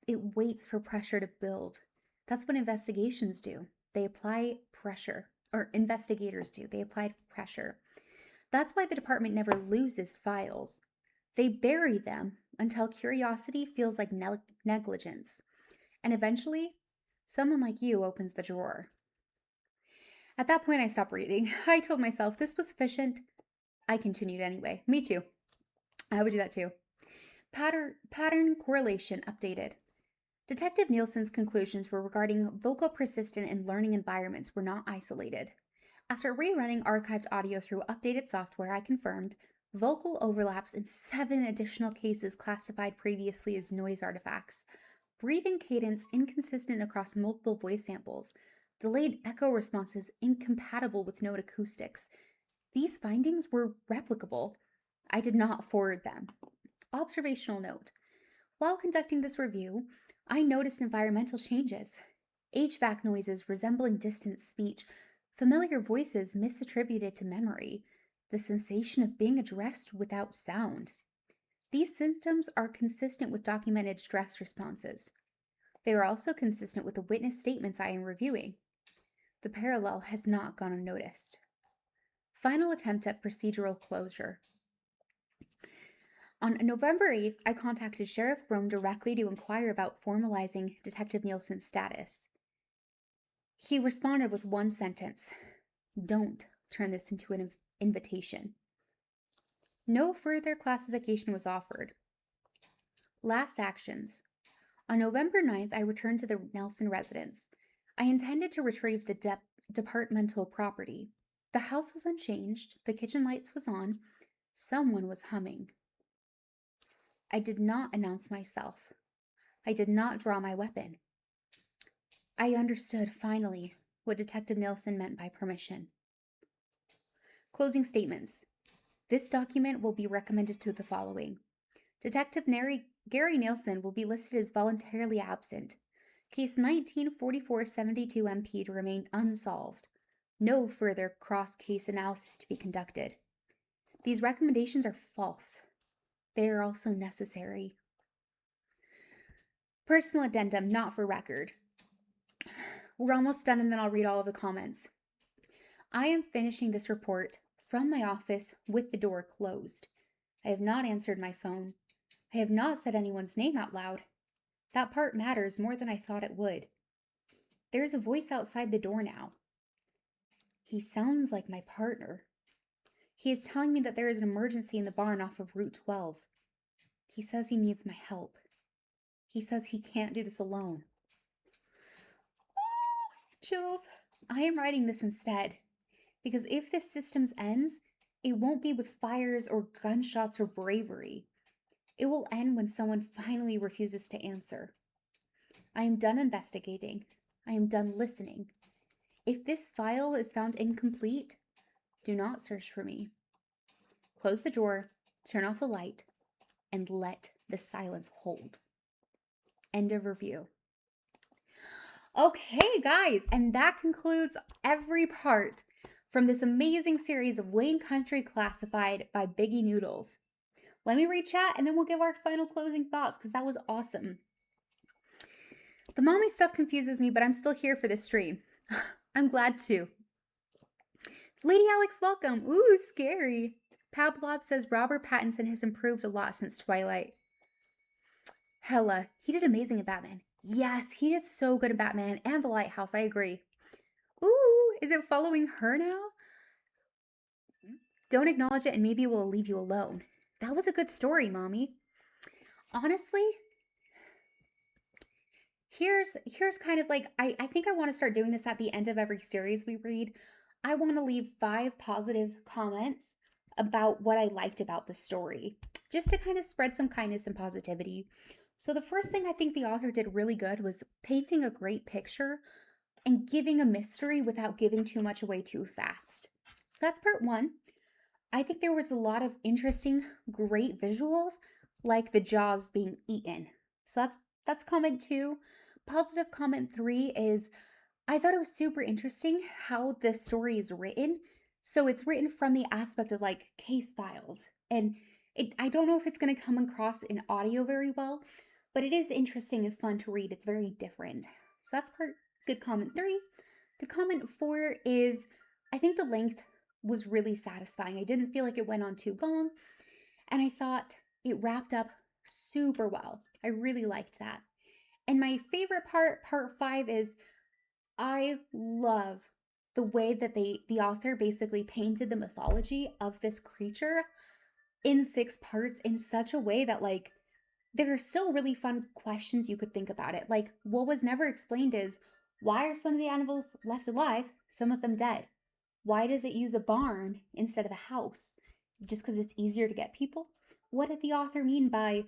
It waits for pressure to build. That's what investigations do. They apply pressure. Or investigators do. They apply pressure. That's why the department never loses files. They bury them until curiosity feels like negligence. And eventually, someone like you opens the drawer. At that point, I stopped reading. I told myself this was sufficient. I continued anyway. Me too. I would do that too. Pattern correlation updated. Detective Nielsen's conclusions were regarding vocal persistent and learning environments were not isolated. After rerunning archived audio through updated software, I confirmed vocal overlaps in 7 additional cases classified previously as noise artifacts, breathing cadence inconsistent across multiple voice samples, delayed echo responses incompatible with note acoustics. These findings were replicable. I did not forward them. Observational note. While conducting this review, I noticed environmental changes. HVAC noises resembling distant speech, familiar voices misattributed to memory, the sensation of being addressed without sound. These symptoms are consistent with documented stress responses. They are also consistent with the witness statements I am reviewing. The parallel has not gone unnoticed. Final attempt at procedural closure. On November 8th, I contacted Sheriff Brome directly to inquire about formalizing Detective Nielsen's status. He responded with one sentence: "Don't turn this into an invitation." No further classification was offered. Last actions. On November 9th, I returned to the Nelson residence. I intended to retrieve the departmental property. The house was unchanged, the kitchen lights was on, someone was humming. I did not announce myself. I did not draw my weapon. I understood, finally, what Detective Nielsen meant by permission. Closing statements. This document will be recommended to the following. Detective Gary Nielsen will be listed as voluntarily absent. Case 194472 MP to remain unsolved. No further cross-case analysis to be conducted. These recommendations are false. They are also necessary. Personal addendum, not for record. We're almost done and then I'll read all of the comments. I am finishing this report from my office with the door closed. I have not answered my phone. I have not said anyone's name out loud. That part matters more than I thought it would. There's a voice outside the door now. He sounds like my partner. He is telling me that there is an emergency in the barn off of Route 12. He says he needs my help. He says he can't do this alone. Chills. I am writing this instead, because if this system ends, it won't be with fires or gunshots or bravery. It will end when someone finally refuses to answer. I am done investigating. I am done listening. If this file is found incomplete, do not search for me. Close the drawer, turn off the light, and let the silence hold. End of review. Okay, guys, and that concludes every part from this amazing series of Wayne Country Classified by Biggie Noodles. Let me read chat and then we'll give our final closing thoughts because that was awesome. The mommy stuff confuses me, but I'm still here for this stream. I'm glad to. Lady Alex, welcome. Ooh, scary. Pablob says Robert Pattinson has improved a lot since Twilight. Hella, he did amazing at Batman. Yes, he did so good at Batman and The Lighthouse, I agree. Ooh, is it following her now? Don't acknowledge it and maybe we'll leave you alone. That was a good story, Mommy. Honestly, here's kind of like, I think I want to start doing this at the end of every series we read. I want to leave 5 positive comments about what I liked about the story, just to kind of spread some kindness and positivity. So the first thing I think the author did really good was painting a great picture and giving a mystery without giving too much away too fast. So that's part 1. I think there was a lot of interesting, great visuals, like the jaws being eaten. So that's comment 2. Positive comment 3 is I thought it was super interesting how this story is written. So it's written from the aspect of like case files. And I don't know if it's going to come across in audio very well, but it is interesting and fun to read. It's very different. So that's good comment 3. Good comment 4 is I think the length was really satisfying. I didn't feel like it went on too long. And I thought it wrapped up super well. I really liked that. And my favorite part 5, is I love the way that the author basically painted the mythology of this creature in 6 parts in such a way that like there are still really fun questions you could think about it. Like what was never explained is why are some of the animals left alive, some of them dead? Why does it use a barn instead of a house? Just because it's easier to get people? What did the author mean by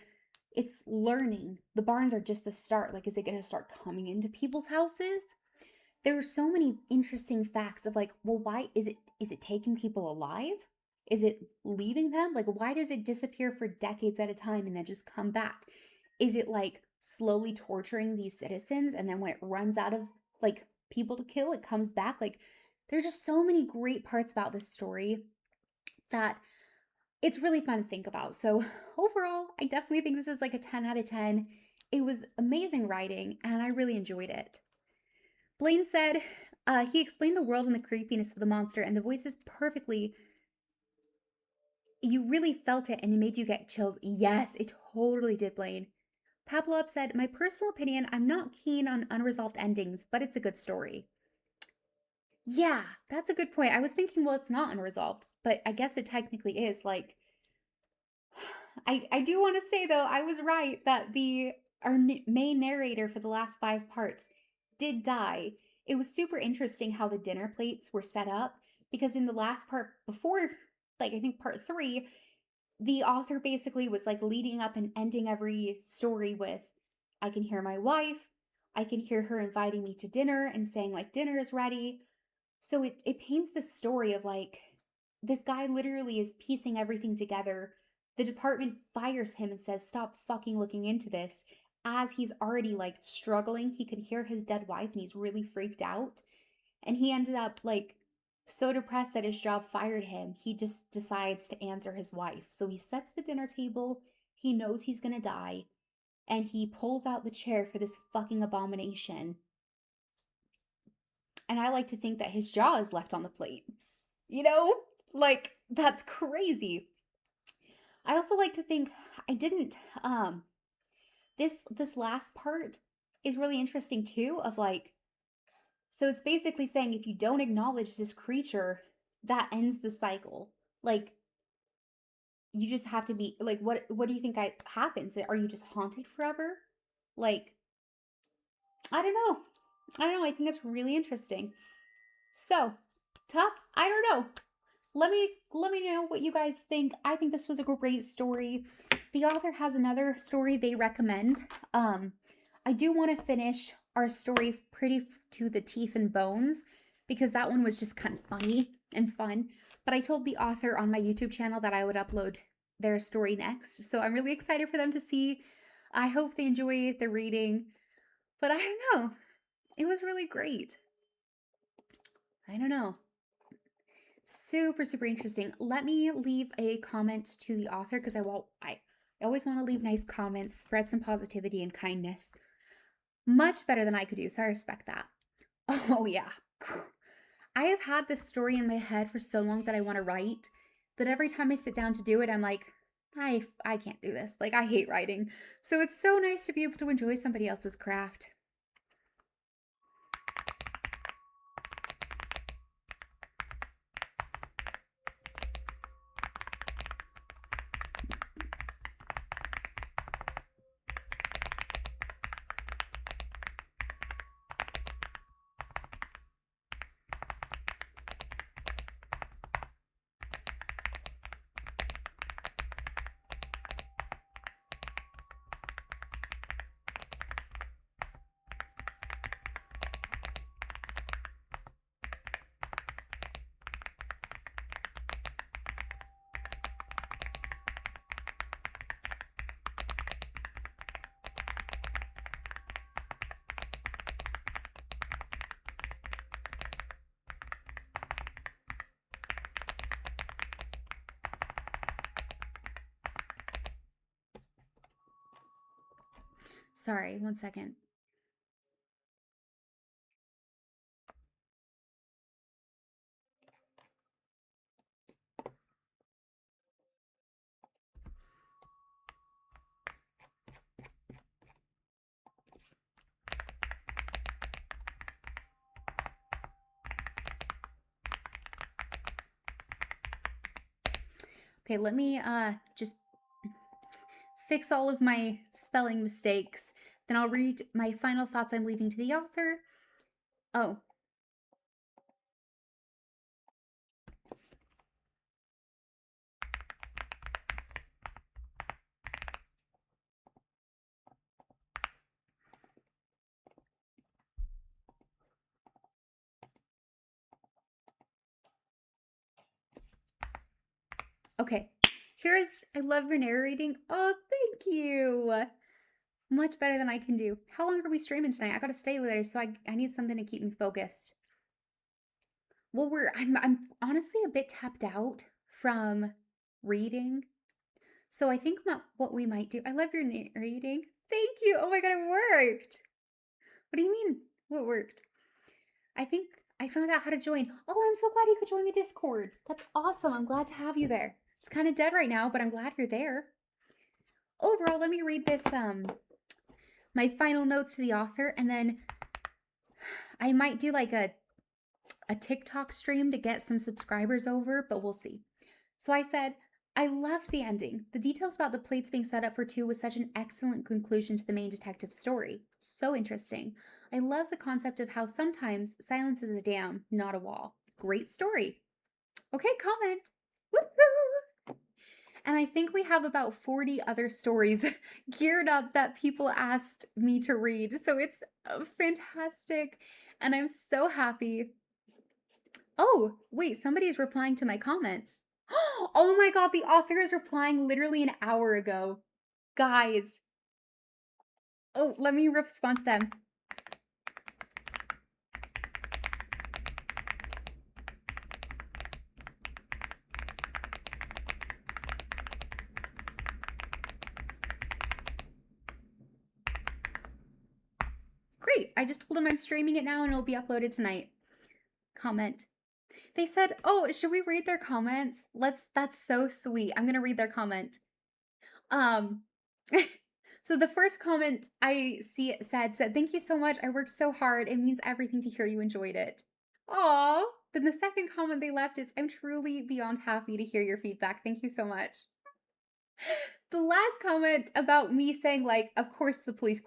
it's learning? The barns are just the start. Like, is it going to start coming into people's houses? There are so many interesting facts of like, well, why is it taking people alive? Is it leaving them? Like, why does it disappear for decades at a time and then just come back? Is it like slowly torturing these citizens and then when it runs out of like people to kill, it comes back? Like, there's just so many great parts about this story that it's really fun to think about. So, overall, I definitely think this is like a 10 out of 10. It was amazing writing and I really enjoyed it. Blaine said he explained the world and the creepiness of the monster and the voices perfectly. You really felt it and it made you get chills. Yes, it totally did, Blaine. Pavlov said, my personal opinion, I'm not keen on unresolved endings, but it's a good story. Yeah, that's a good point. I was thinking, well, it's not unresolved, but I guess it technically is. Like, I do want to say though, I was right that the our main narrator for the last 5 parts did die. It was super interesting how the dinner plates were set up because in the last part before, like I think part 3, the author basically was like leading up and ending every story with I can hear my wife, I can hear her inviting me to dinner and saying like dinner is ready. So it paints this story of like this guy literally is piecing everything together. The department fires him and says, stop fucking looking into this. As he's already like struggling, he can hear his dead wife and he's really freaked out. And he ended up like so depressed that his job fired him. He just decides to answer his wife. So he sets the dinner table. He knows he's gonna die. And he pulls out the chair for this fucking abomination. And I like to think that his jaw is left on the plate. You know? Like, that's crazy. I also like to think I didn't this last part is really interesting too of like so it's basically saying if you don't acknowledge this creature, that ends the cycle. Like you just have to be like what do you think happens? Are you just haunted forever? Like I don't know. I don't know. I think it's really interesting. So, top, I don't know. Let me know what you guys think. I think this was a great story. The author has another story they recommend. I do want to finish our story Pretty to the Teeth and Bones because that one was just kind of funny and fun. But I told the author on my YouTube channel that I would upload their story next. So I'm really excited for them to see. I hope they enjoy the reading. But I don't know. It was really great. I don't know. Super, super interesting. Let me leave a comment to the author because I always want to leave nice comments, spread some positivity and kindness. Much better than I could do, so I respect that. Oh yeah. I have had this story in my head for so long that I want to write, but every time I sit down to do it, I'm like, I can't do this. Like I hate writing. So it's so nice to be able to enjoy somebody else's craft. Sorry, one second. Okay, let me just fix all of my spelling mistakes. Then I'll read my final thoughts I'm leaving to the author. Oh, Okay, I love your narrating. Oh, thank you. Much better than I can do. How long are we streaming tonight? I gotta stay later, so I need something to keep me focused. Well, I'm honestly a bit tapped out from reading. So I think what we might do. I love your narrating. Thank you. Oh my god, it worked. What do you mean? What worked? I think I found out how to join. Oh, I'm so glad you could join the Discord. That's awesome. I'm glad to have you there. It's kind of dead right now, but I'm glad you're there. Overall, let me read this my final notes to the author, and then I might do like a TikTok stream to get some subscribers over, but we'll see. So I said, I loved the ending. The details about the plates being set up for two was such an excellent conclusion to the main detective's story. So interesting. I love the concept of how sometimes silence is a dam, not a wall. Great story. Okay, comment. Woohoo! And I think we have about 40 other stories geared up that people asked me to read. So it's fantastic. And I'm so happy. Oh, wait, somebody's replying to my comments. Oh my god, the author is replying literally an hour ago. Guys. Oh, let me respond to them. Great, I just told them I'm streaming it now and it'll be uploaded tonight. Comment. They said, oh, should we read their comments? That's so sweet. I'm gonna read their comment. So the first comment I see it said, thank you so much. I worked so hard. It means everything to hear you enjoyed it. Aw. Then the second comment they left is, I'm truly beyond happy to hear your feedback. Thank you so much. The last comment about me saying, like, of course the police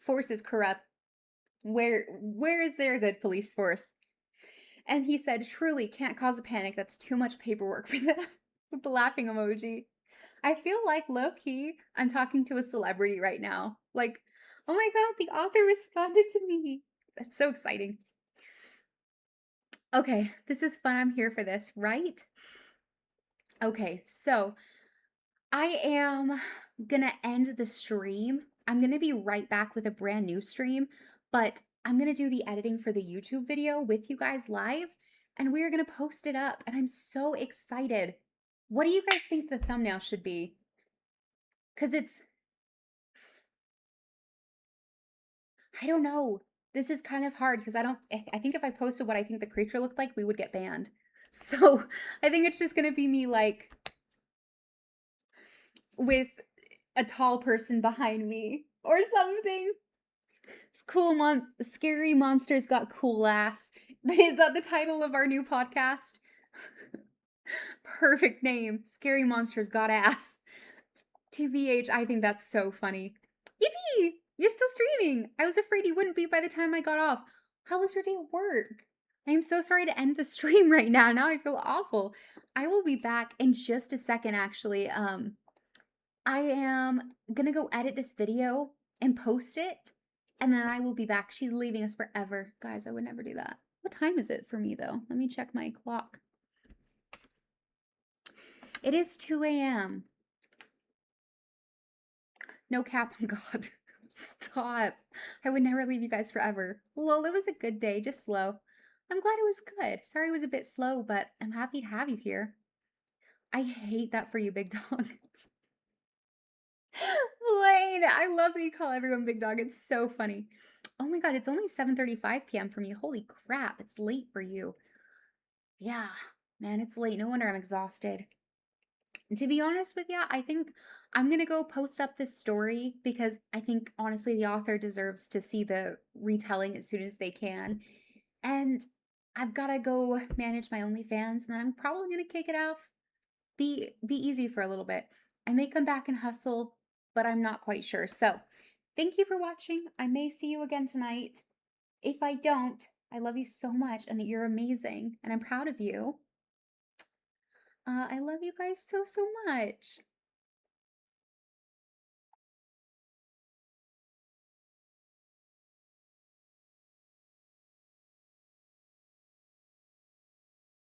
force is corrupt. Where is there a good police force? And he said, truly can't cause a panic. That's too much paperwork for them. With the laughing emoji. I feel like low-key, I'm talking to a celebrity right now. Like, oh my god, the author responded to me. That's so exciting. Okay, this is fun. I'm here for this, right? Okay, so I am gonna end the stream. I'm gonna be right back with a brand new stream, but I'm gonna do the editing for the YouTube video with you guys live, and we are gonna post it up, and I'm so excited. What do you guys think the thumbnail should be? Because I don't know. This is kind of hard because I think if I posted what I think the creature looked like, we would get banned. So I think it's just gonna be me like with a tall person behind me or something. It's cool Scary Monsters Got Cool Ass. Is that the title of our new podcast? Perfect name. Scary Monsters Got Ass. TBH, I think that's so funny. Yippee! You're still streaming! I was afraid you wouldn't be by the time I got off. How was your day at work? I am so sorry to end the stream right now. Now I feel awful. I will be back in just a second, actually. I am gonna go edit this video and post it, and then I will be back. She's leaving us forever. Guys, I would never do that. What time is it for me, though? Let me check my clock. It is 2 a.m. No cap on God. Stop. I would never leave you guys forever. Lol, it was a good day, just slow. I'm glad it was good. Sorry it was a bit slow, but I'm happy to have you here. I hate that for you, Big Dog. Lane, I love that you call everyone Big Dog. It's so funny. Oh my god, it's only 7:35 p.m. for me. Holy crap, it's late for you. Yeah, man, it's late. No wonder I'm exhausted. And to be honest with you, I think I'm gonna go post up this story because I think honestly the author deserves to see the retelling as soon as they can. And I've gotta go manage my OnlyFans, and then I'm probably gonna kick it off. Be easy for a little bit. I may come back and hustle, but I'm not quite sure. So thank you for watching. I may see you again tonight. If I don't, I love you so much and you're amazing and I'm proud of you. I love you guys so, so much.